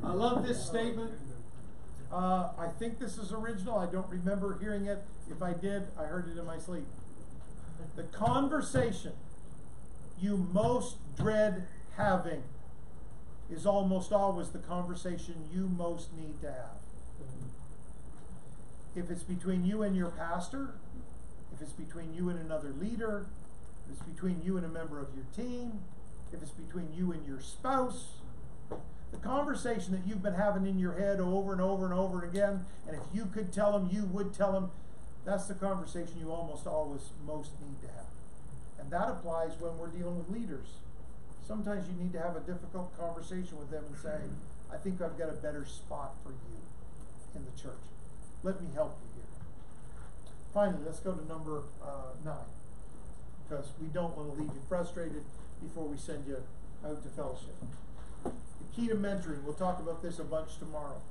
I love this statement. I think this is original. I don't remember hearing it. If I did, I heard it in my sleep. The conversation you most dread having is almost always the conversation you most need to have. If it's between you and your pastor, if it's between you and another leader, if it's between you and a member of your team, if it's between you and your spouse, the conversation that you've been having in your head over and over and over again, and if you could tell them, you would tell them, that's the conversation you almost always most need to have. And that applies when we're dealing with leaders. Sometimes you need to have a difficult conversation with them and say, I think I've got a better spot for you in the church. Let me help you here. Finally, let's go to number 9. Because we don't want to leave you frustrated before we send you out to fellowship. The key to mentoring, we'll talk about this a bunch tomorrow.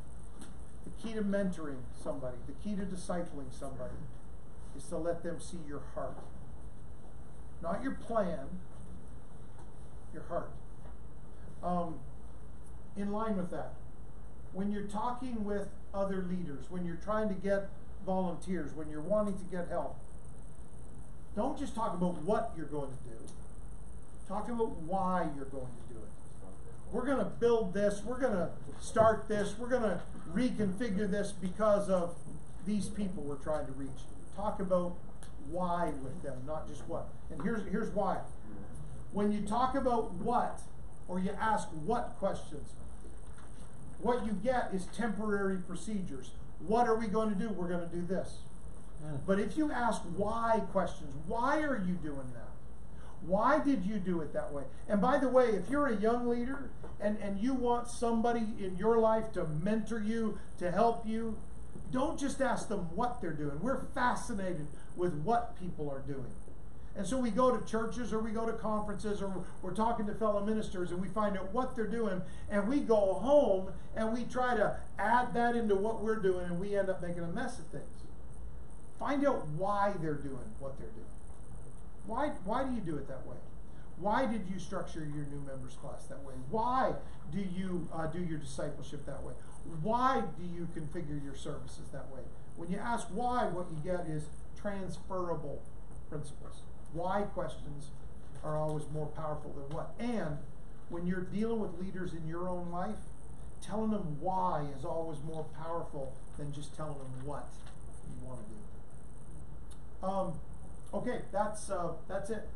The key to mentoring somebody, the key to discipling somebody, is to let them see your heart. Not your plan, your heart. In line with that, when you're talking with other leaders, when you're trying to get volunteers, when you're wanting to get help, don't just talk about what you're going to do. Talk about why you're going to do it. We're going to build this, we're going to start this, we're going to reconfigure this because of these people we're trying to reach. Talk about why with them, not just what. And here's why. When you talk about what, or you ask what questions, what you get is temporary procedures. What are we going to do? We're going to do this. But if you ask why questions, why are you doing that? Why did you do it that way? And by the way, if you're a young leader and you want somebody in your life to mentor you, to help you, don't just ask them what they're doing. We're fascinated with what people are doing. And so we go to churches or we go to conferences or we're talking to fellow ministers and we find out what they're doing, and we go home and we try to add that into what we're doing, and we end up making a mess of things. Find out why they're doing what they're doing. Why do you do it that way? Why did you structure your new members class that way? Why do you do your discipleship that way? Why do you configure your services that way? When you ask why, what you get is transferable principles. Why questions are always more powerful than what. And when you're dealing with leaders in your own life, telling them why is always more powerful than just telling them what you want to do. Okay, that's it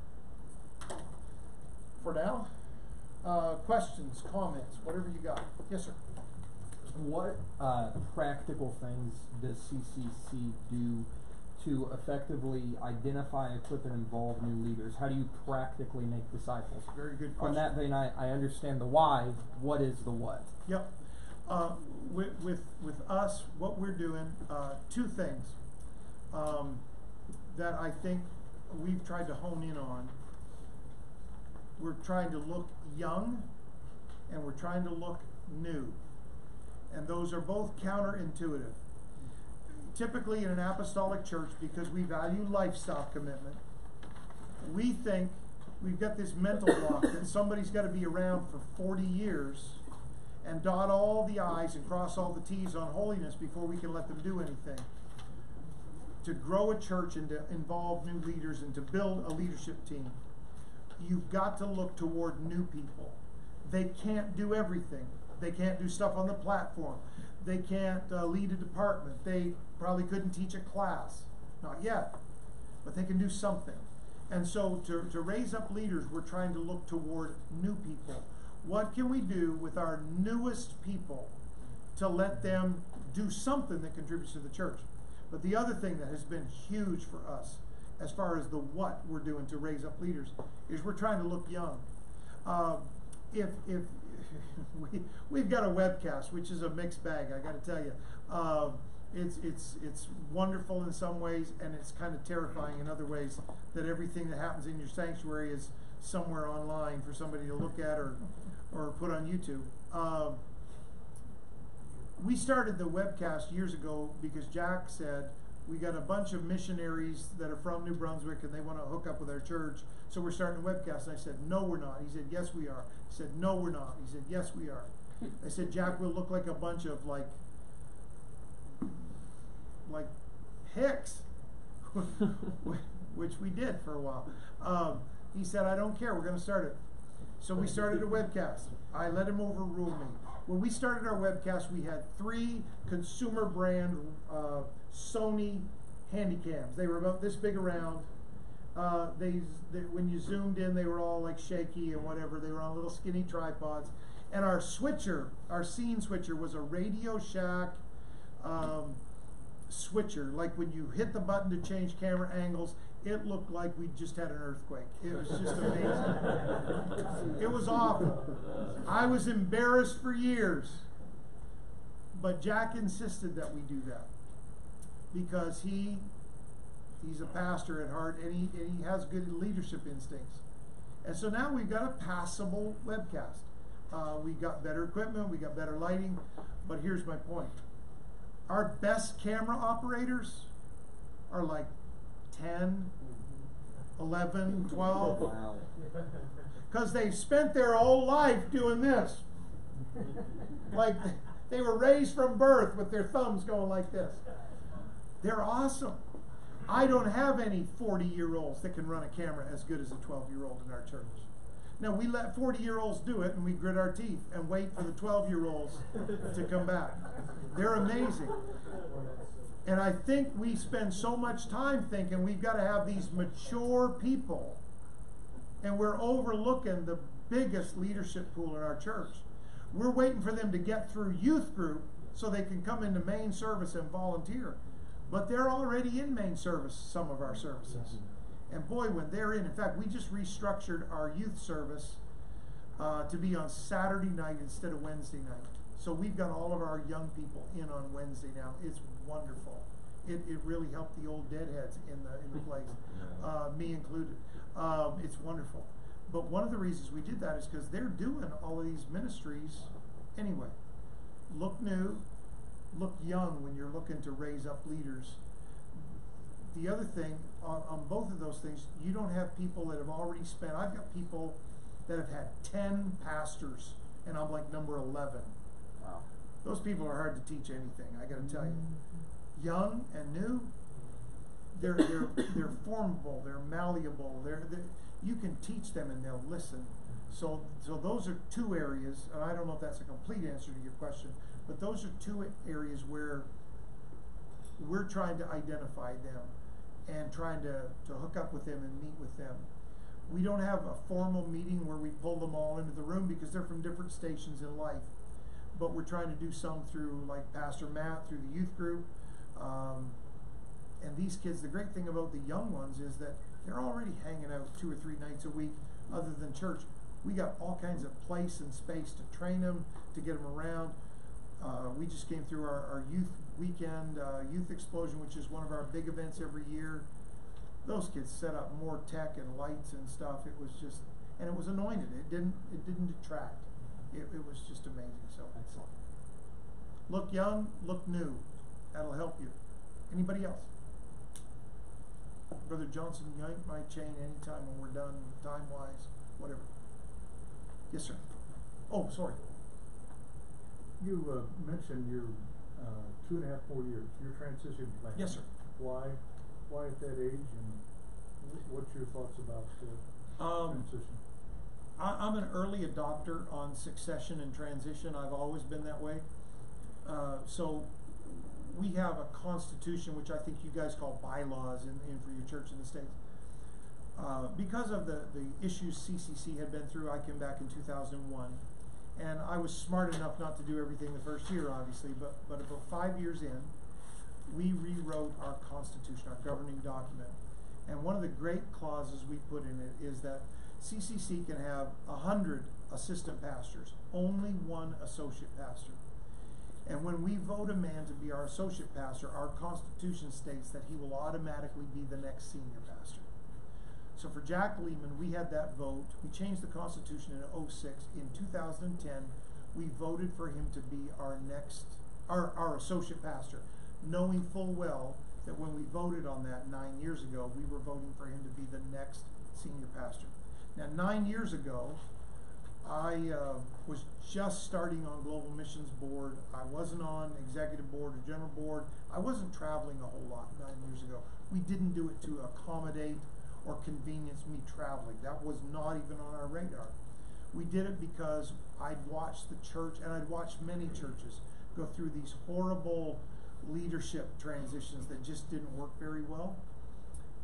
for now. Questions, comments, whatever you got. Yes, sir. What practical things does CCC do to effectively identify, equip, and involve new leaders? How do you practically make disciples? Very good question. On that vein, I understand the why. What is the what? Yep. With us, what we're doing, two things that I think we've tried to hone in on. We're trying to look young and we're trying to look new. And those are both counterintuitive. Typically in an apostolic church, because we value lifestyle commitment, we think we've got this mental block that somebody's got to be around for 40 years and dot all the I's and cross all the T's on holiness before we can let them do anything. To grow a church and to involve new leaders and to build a leadership team, you've got to look toward new people. They can't do everything. They can't do stuff on the platform. They can't lead a department. They probably couldn't teach a class. Not yet. But they can do something. And so to raise up leaders, we're trying to look toward new people. What can we do with our newest people to let them do something that contributes to the church? But the other thing that has been huge for us, as far as the what we're doing to raise up leaders, is we're trying to look young. If we've got a webcast, which is a mixed bag, I got to tell you. It's wonderful in some ways, and it's kind of terrifying in other ways that everything that happens in your sanctuary is somewhere online for somebody to look at or put on YouTube. We started the webcast years ago because Jack said, we got a bunch of missionaries that are from New Brunswick and they want to hook up with our church, so we're starting a webcast. And I said, no, we're not. He said, yes, we are. He said, no, we're not. He said, yes, we are. I said, Jack, we'll look like a bunch of like hicks, which we did for a while. He said, I don't care. We're going to start it. So we started a webcast. I let him overrule me. When we started our webcast, we had 3 consumer brand Sony handycams. They were about this big around. When you zoomed in, they were all like shaky and whatever. They were on little skinny tripods. And our switcher, our scene switcher, was a Radio Shack switcher. Like when you hit the button to change camera angles, it looked like we just had an earthquake. It was just amazing. It was awful. I was embarrassed for years. But Jack insisted that we do that because he's a pastor at heart, and he has good leadership instincts. And so now we've got a passable webcast. We got better equipment, we got better lighting, but here's my point. Our best camera operators are like 10, 11, 12. Wow. Because they've spent their whole life doing this. Like they were raised from birth with their thumbs going like this. They're awesome. I don't have any 40-year-olds that can run a camera as good as a 12-year-old in our church. Now, we let 40-year-olds do it, and we grit our teeth and wait for the 12-year-olds to come back. They're amazing. And I think we spend so much time thinking we've got to have these mature people, and we're overlooking the biggest leadership pool in our church. We're waiting for them to get through youth group so they can come into main service and volunteer. But they're already in main service, some of our services. And boy, when they're in fact, we just restructured our youth service to be on Saturday night instead of Wednesday night. So we've got all of our young people in on Wednesday now. It's wonderful. It really helped the old deadheads in the place, me included. It's wonderful. But one of the reasons we did that is because they're doing all of these ministries anyway. Look new, look young when you're looking to raise up leaders. The other thing, on both of those things, you don't have people that have already spent, I've got people that have had 10 pastors, and I'm like number 11. Wow. Those people are hard to teach anything, I gotta tell you. Young and new, they're formable, they're malleable, you can teach them and they'll listen. So those are two areas, and I don't know if that's a complete answer to your question, but those are two areas where we're trying to identify them and trying to hook up with them and meet with them. We don't have a formal meeting where we pull them all into the room because they're from different stations in life. But we're trying to do some through, like Pastor Matt, through the youth group. And these kids, the great thing about the young ones is that they're already hanging out 2 or 3 nights a week other than church. We got all kinds of place and space to train them, to get them around. We just came through our youth weekend, Youth Explosion, which is one of our big events every year. Those kids set up more tech and lights and stuff. It was just, and it was anointed. It didn't detract. It was just amazing. So Excellent. Look young, look new. That'll help you. Anybody else? Brother Johnson, yank my chain anytime when we're done, time-wise, whatever. Yes, sir. Oh, sorry. You mentioned your 2.5 more years, your transition plan. Yes, sir. Why at that age, and what's your thoughts about transition? I'm an early adopter on succession and transition. I've always been that way. So we have a constitution, which I think you guys call bylaws in for your church in the States. Because of the issues CCC had been through, I came back in 2001. And I was smart enough not to do everything the first year, obviously, but about 5 years in, we rewrote our constitution, our governing document. And one of the great clauses we put in it is that CCC can have 100 assistant pastors, only 1 associate pastor. And when we vote a man to be our associate pastor, our constitution states that he will automatically be the next senior pastor. So for Jack Lehman, we had that vote. We changed the Constitution in 2006. In 2010, we voted for him to be our associate pastor, knowing full well that when we voted on that 9 years ago, we were voting for him to be the next senior pastor. Now, 9 years ago, I was just starting on Global Missions Board. I wasn't on executive board or general board. I wasn't traveling a whole lot 9 years ago. We didn't do it to accommodate or convenience me traveling. That was not even on our radar. We did it because I'd watched the church, and I'd watched many churches go through these horrible leadership transitions that just didn't work very well.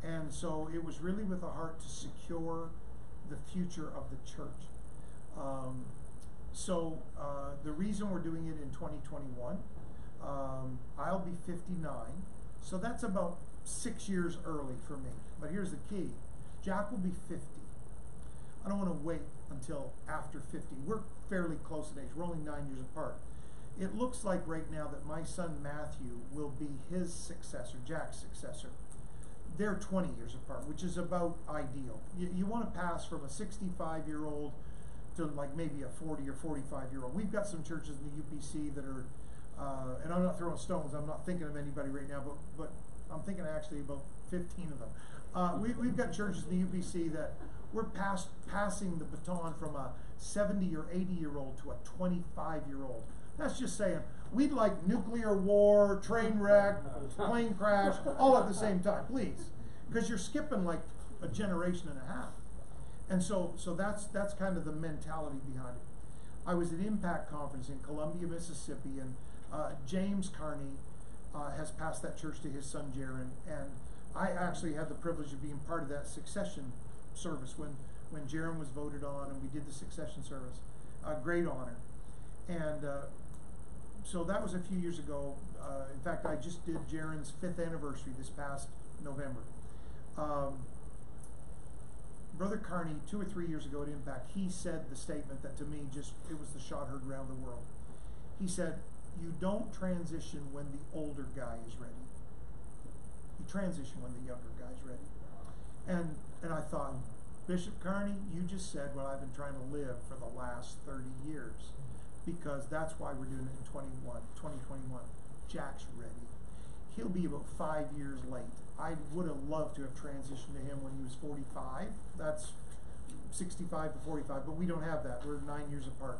And so it was really with a heart to secure the future of the church. The reason we're doing it in 2021, I'll be 59, so that's about 6 years early for me. But here's the key. Jack will be 50. I don't want to wait until after 50. We're fairly close in age. We're only 9 years apart. It looks like right now that my son Matthew will be his successor, Jack's successor. They're 20 years apart, which is about ideal. You want to pass from a 65-year-old to like maybe a 40 or 45-year-old. We've got some churches in the UPC that are, and I'm not throwing stones, I'm not thinking of anybody right now, but I'm thinking actually about 15 of them. We've got churches in the UPC that we're passing the baton from a 70 or 80-year-old to a 25-year-old. That's just saying, we'd like nuclear war, train wreck, plane crash, all at the same time, please. Because you're skipping like a generation and a half. And so that's kind of the mentality behind it. I was at Impact Conference in Columbia, Mississippi, and James Carney has passed that church to his son Jaron, and I actually had the privilege of being part of that succession service when Jaron was voted on and we did the succession service. Great honor. And So that was a few years ago. In fact, I just did Jaron's 5th anniversary this past November. Brother Carney, 2 or 3 years ago at Impact, he said the statement that to me it was the shot heard around the world. He said, you don't transition when the older guy is ready. You transition when the younger guy is ready. And I thought, Bishop Carney, you just said what I've been trying to live for the last 30 years. Because that's why we're doing it in 2021. Jack's ready. He'll be about 5 years late. I would have loved to have transitioned to him when he was 45. That's 65 to 45, but we don't have that. We're 9 years apart.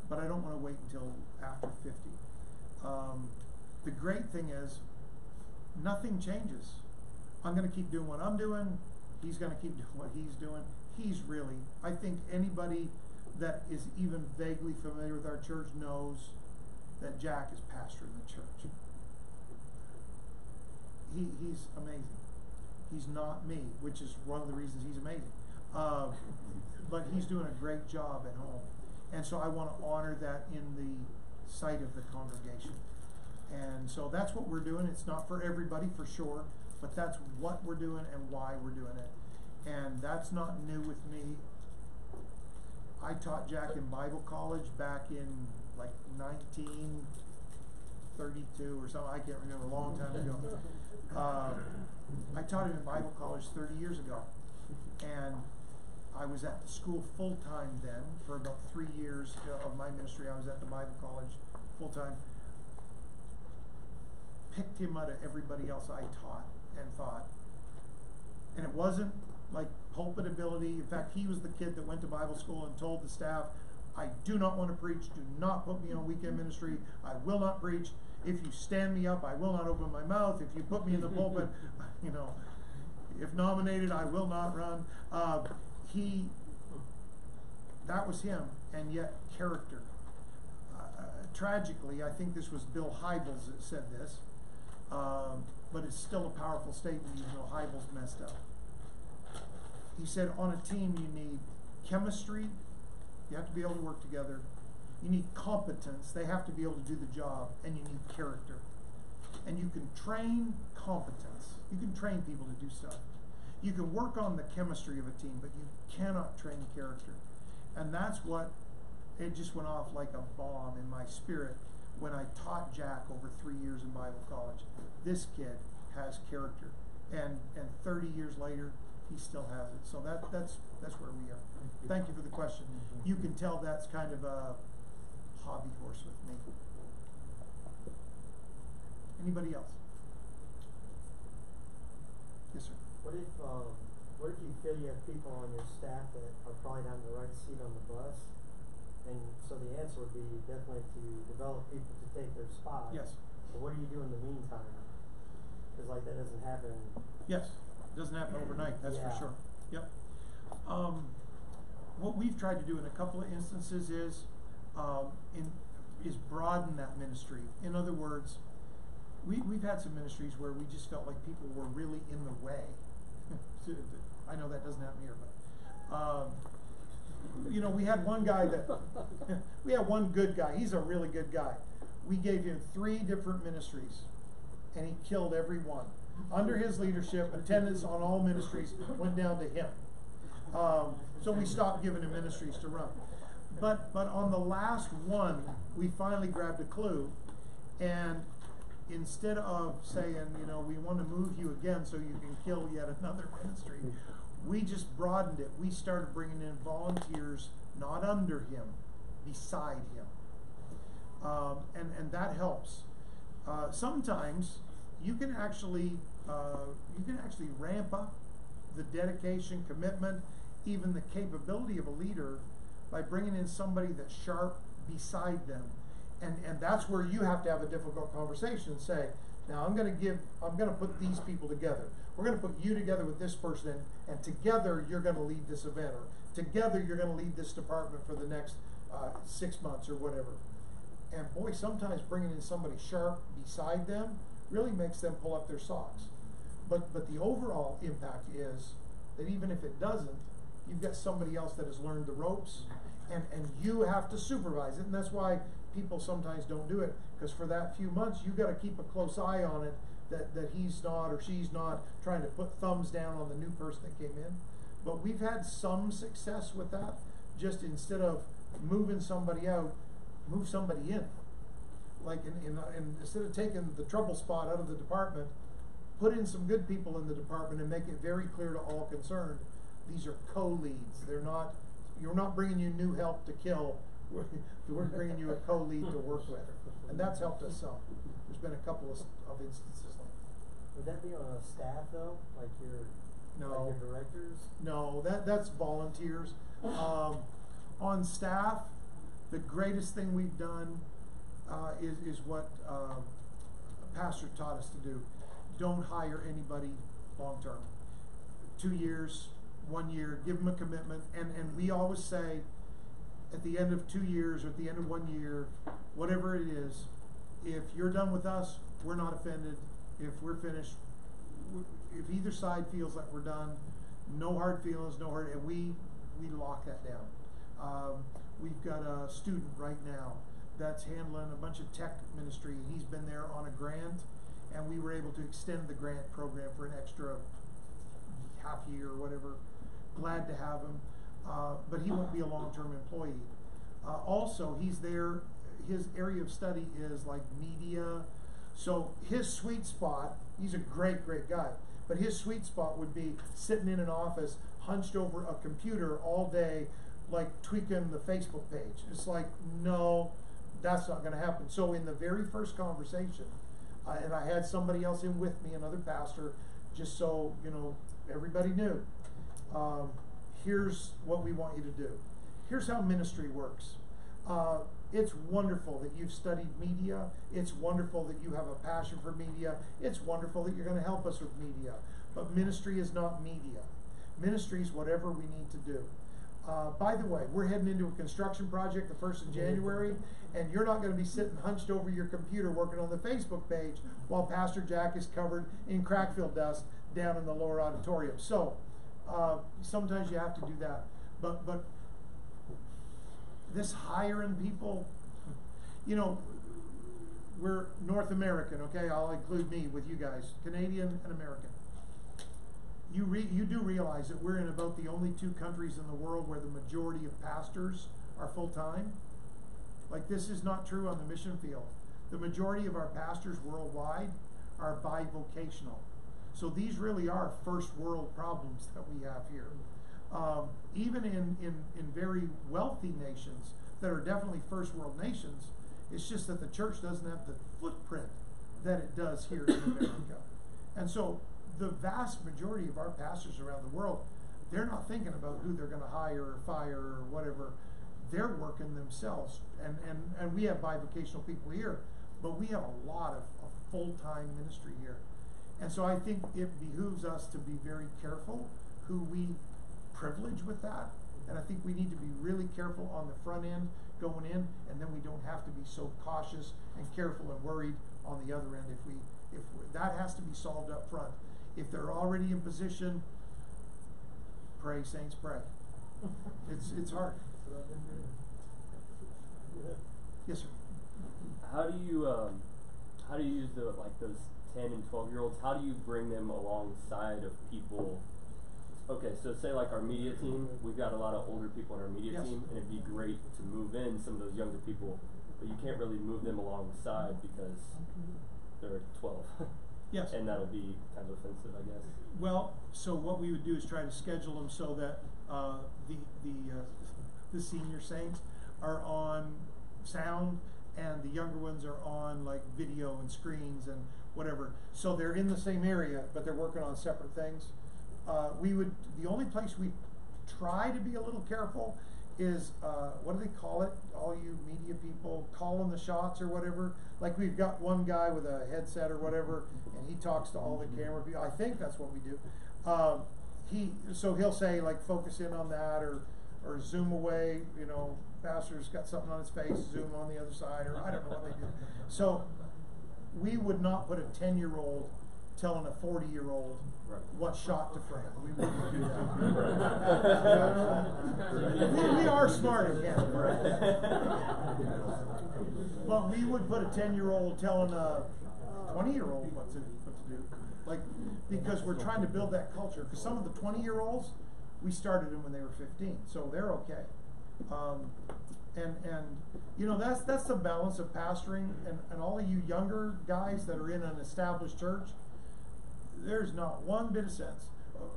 But I don't want to wait until after 50. The great thing is, nothing changes. I'm going to keep doing what I'm doing. He's going to keep doing what he's doing. I think anybody that is even vaguely familiar with our church knows that Jack is pastoring the church. He's amazing. He's not me, which is one of the reasons he's amazing. But he's doing a great job at home. And so I want to honor that in the sight of the congregation. And so that's what we're doing. It's not for everybody, for sure, but that's what we're doing and why we're doing it. And that's not new with me. I taught Jack in Bible college back in like 1932 or something. I can't remember, a long time ago. I taught him in Bible college 30 years ago. And I was at the school full-time then. For about 3 years of my ministry, I was at the Bible college full-time. Picked him out of everybody else I taught and thought. And it wasn't like pulpit ability. In fact, he was the kid that went to Bible school and told the staff, I do not want to preach. Do not put me on weekend ministry. I will not preach. If you stand me up, I will not open my mouth. If you put me in the pulpit, if nominated, I will not run. That was him, and yet character. Tragically, I think this was Bill Hybels that said this, but it's still a powerful statement even though Hybels messed up. He said, on a team you need chemistry, you have to be able to work together, you need competence, they have to be able to do the job, and you need character. And you can train competence. You can train people to do stuff. You can work on the chemistry of a team, but you cannot train character. And that's what, it just went off like a bomb in my spirit when I taught Jack over 3 years in Bible college. This kid has character. And 30 years later, he still has it. So that's where we are. Thank you for the question. You can tell that's kind of a hobby horse with me. Anybody else? Yes, sir. What if you feel you have people on your staff that are probably not in the right seat on the bus? And so the answer would be definitely to develop people to take their spot. Yes. But what do you do in the meantime? Because like that doesn't happen. Yes. It doesn't happen overnight, that's for sure. Yep. What we've tried to do in a couple of instances is broaden that ministry. In other words, we've had some ministries where we just felt like people were really in the way. I know that doesn't happen here, but we had one guy we had one good guy. He's a really good guy. We gave him 3 different ministries, and he killed every one. Under his leadership, attendance on all ministries went down to him. So we stopped giving him ministries to run. But on the last one, we finally grabbed a clue, and instead of saying, we want to move you again so you can kill yet another ministry, we just broadened it. We started bringing in volunteers, not under him, beside him. And that helps. Sometimes you can actually ramp up the dedication, commitment, even the capability of a leader by bringing in somebody that's sharp beside them. And that's where you have to have a difficult conversation and say, now I'm going to put these people together. We're going to put you together with this person, and together you're going to lead this event, or together you're going to lead this department for the next 6 months or whatever. And boy, sometimes bringing in somebody sharp beside them really makes them pull up their socks. But the overall impact is that even if it doesn't, you've got somebody else that has learned the ropes, and you have to supervise it. And that's why people sometimes don't do it, because for that few months, you gotta keep a close eye on it, that he's not or she's not trying to put thumbs down on the new person that came in. But we've had some success with that. Just instead of moving somebody out, move somebody in. Like instead of taking the trouble spot out of the department, put in some good people in the department and make it very clear to all concerned, these are co-leads. You're not bringing you new help to kill. We're bringing you a co-lead to work with. And that's helped us some. There's been a couple of instances like that. Would that be on a staff though? Like your directors? No, that's volunteers. On staff, the greatest thing we've done is what Pastor taught us to do. Don't hire anybody long term. 2 years, 1 year, give them a commitment. And we always say, at the end of 2 years or at the end of 1 year, whatever it is, if you're done with us, we're not offended. If we're finished, if either side feels like we're done, no hard feelings, no hard, and we lock that down. We've got a student right now that's handling a bunch of tech ministry. He's been there on a grant, and we were able to extend the grant program for an extra half year or whatever. Glad to have him, but he won't be a long-term employee. Also, he's there, his area of study is like media, so his sweet spot, he's a great guy, but his sweet spot would be sitting in an office, hunched over a computer all day, like tweaking the Facebook page. It's like, no, that's not gonna happen. So in the very first conversation, and I had somebody else in with me, another pastor, just so, everybody knew, here's what we want you to do. Here's how ministry works. It's wonderful that you've studied media. It's wonderful that you have a passion for media. It's wonderful that you're going to help us with media. But ministry is not media. Ministry is whatever we need to do. By the way, we're heading into a construction project the 1st of January, and you're not going to be sitting hunched over your computer working on the Facebook page while Pastor Jack is covered in crack-filled dust down in the lower auditorium. So sometimes you have to do that. But this hiring people, we're North American, okay? I'll include me with you guys, Canadian and American. You do realize that we're in about the only 2 countries in the world where the majority of pastors are full-time? Like, this is not true on the mission field. The majority of our pastors worldwide are bivocational. So these really are first world problems that we have here. Even in very wealthy nations that are definitely first world nations, it's just that the church doesn't have the footprint that it does here in America. And so the vast majority of our pastors around the world, they're not thinking about who they're going to hire or fire or whatever. They're working themselves. And we have bivocational people here, but we have a lot of full-time ministry here. And so I think it behooves us to be very careful who we privilege with that. And I think we need to be really careful on the front end going in, and then we don't have to be so cautious and careful and worried on the other end if that has to be solved up front. If they're already in position, pray, saints, pray. It's hard. Yes, sir. How do you use those 10 and 12-year-olds? How do you bring them alongside of people? Okay, so say like our media team, we've got a lot of older people in our media team, and it'd be great to move in some of those younger people, but you can't really move them alongside because they're 12. Yes. And that'll be kind of offensive, I guess. Well, so what we would do is try to schedule them so that the senior saints are on sound and the younger ones are on like video and screens and whatever. So they're in the same area, but they're working on separate things. The only place we try to be a little careful is, what do they call it? All you media people calling the shots or whatever. Like we've got one guy with a headset or whatever, and he talks to all the camera people. I think that's what we do. So he'll say like, focus in on that or zoom away, pastor's got something on his face, zoom on the other side, or I don't know what they do. So we would not put a 10-year-old telling a 40-year-old what shot to frame. We wouldn't do that. we are smart in Canada. But we would put a 10-year-old telling a 20-year-old what to do. Like, because we're trying to build that culture. Because some of the 20-year-olds, we started them when they were 15, so they're okay. And you know, that's the balance of pastoring, and all of you younger guys that are in an established church, there's not one bit of sense.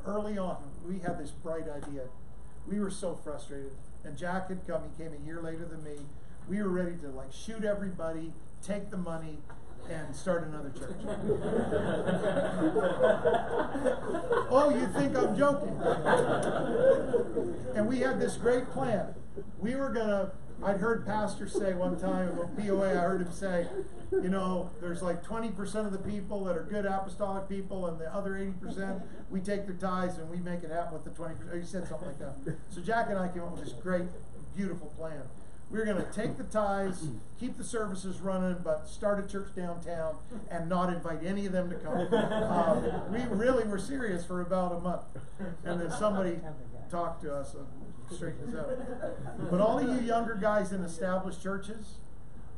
Early on, we had this bright idea. We were so frustrated, and Jack had come. He came a year later than me. We were ready to like shoot everybody, take the money, and start another church. Oh, you think I'm joking? And we had this great plan. We were gonna, I'd heard pastors say one time about POA, I heard him say, you know, there's like 20% of the people that are good apostolic people, and the other 80%, we take their tithes and we make it happen with the 20%. He said something like that. So Jack and I came up with this great, beautiful plan. We were going to take the tithes, keep the services running, but start a church downtown and not invite any of them to come. We really were serious for about a month. And then somebody talked to us and straightened us out. But all of you younger guys in established churches,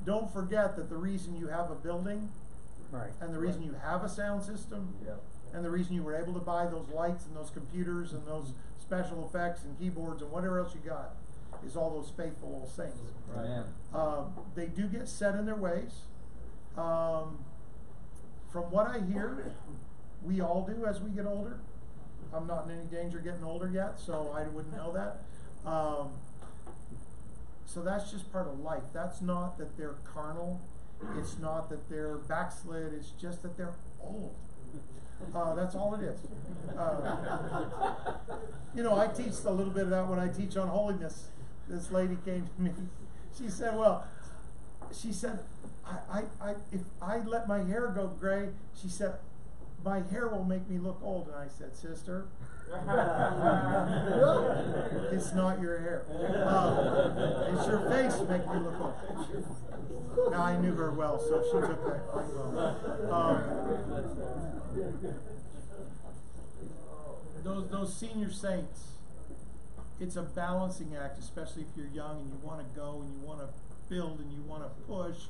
don't forget that the reason you have a building, and the reason you have a sound system, and the reason you were able to buy those lights and those computers and those special effects and keyboards and whatever else you got, is all those faithful old saints. They do get set in their ways. From what I hear, we all do as we get older. I'm not in any danger of getting older yet, so I wouldn't know that. So that's just part of life. That's not that they're carnal. It's not that they're backslid. It's just that they're old. That's all it is. You know, I teach a little bit of that when I teach on holiness. This lady came to me. She said, if I let my hair go gray, she said, my hair will make me look old. And I said, sister, it's not your hair. It's your face making you look old. Now, I knew her well, so she took that quite well. Those senior saints, it's a balancing act, especially if you're young and you want to go and you want to build and you want to push.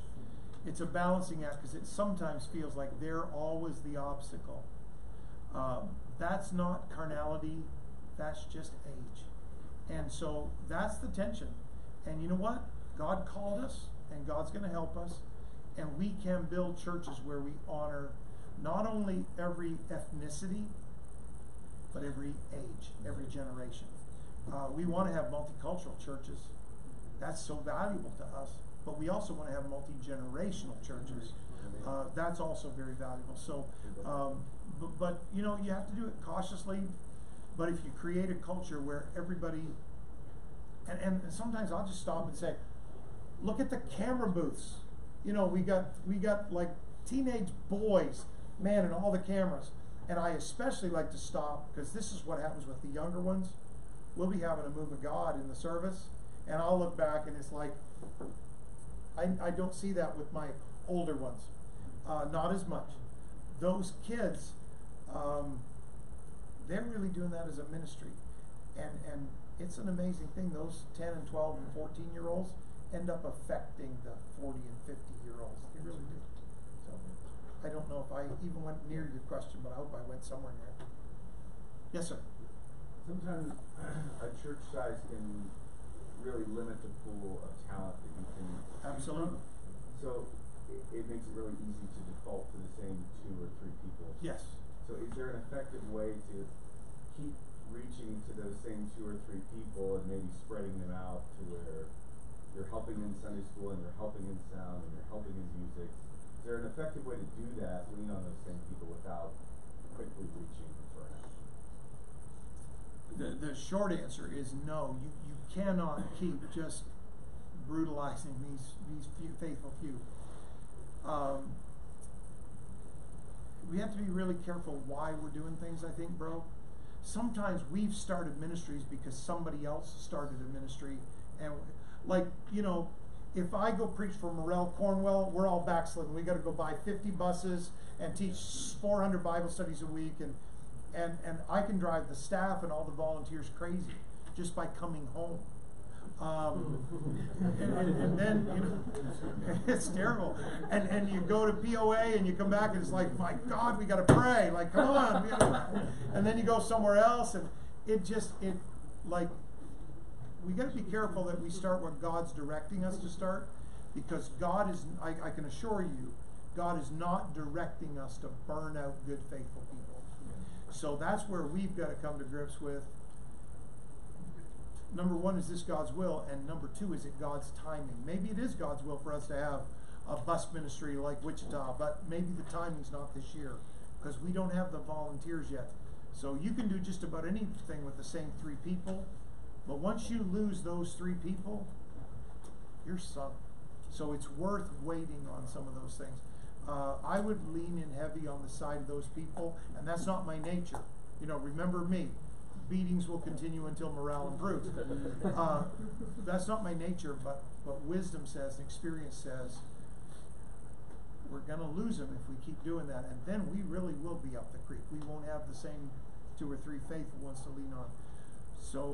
It's a balancing act because it sometimes feels like they're always the obstacle. That's not carnality, that's just age. And so that's the tension. And you know what? God called us, and God's going to help us, and we can build churches where we honor not only every ethnicity, but every age, every generation. We want to have multicultural churches. That's so valuable to us. But we also want to have multi-generational churches. That's also very valuable. So, but you know, you have to do it cautiously. But if you create a culture where everybody, and sometimes I'll just stop and say, look at the camera booths. You know, we got like teenage boys manning all the cameras. And I especially like to stop, because this is what happens with the younger ones. We'll be having a move of God in the service, and I'll look back and it's like, I don't see that with my older ones. Not as much. Those kids, they're really doing that as a ministry. And it's an amazing thing. Those 10 and 12 and 14-year-olds end up affecting the 40 and 50-year-olds. They really do. So I don't know if I even went near your question, but I hope I went somewhere near it. Yes, sir. Sometimes a church size can really limit the pool of talent that you can. Absolutely. So it makes it really easy to default to the same 2 or 3 people. Yes. So is there an effective way to keep reaching to those same 2 or 3 people and maybe spreading them out to where you're helping in Sunday school and you're helping in sound and you're helping in music? Is there an effective way to do that, lean on those same people without quickly reaching for them? The short answer is no. You cannot keep just brutalizing these few faithful few. We have to be really careful why we're doing things, I think, bro. Sometimes we've started ministries because somebody else started a ministry, and like, you know, if I go preach for Morel, Cornwall, we're all backslidden. We got to go buy 50 buses and teach 400 Bible studies a week, and I can drive the staff and all the volunteers crazy just by coming home. And then, you know, it's terrible. And you go to POA and you come back and it's like, my God, we got to pray. Like, come on. And then you go somewhere else, and we got to be careful that we start what God's directing us to start, because God is, I can assure you, God is not directing us to burn out good, faithful people. So that's where we've got to come to grips with, number one, is this God's will? And number two, is it God's timing? Maybe it is God's will for us to have a bus ministry like Wichita, but maybe the timing's not this year, because we don't have the volunteers yet. So you can do just about anything with the same 3 people, but once you lose those 3 people, you're sunk. So it's worth waiting on some of those things. I would lean in heavy on the side of those people, and that's not my nature. You know, remember me. Beatings will continue until morale improves. That's not my nature, but wisdom says, and experience says, we're going to lose them if we keep doing that, and then we really will be up the creek. We won't have the same 2 or 3 faithful ones to lean on. So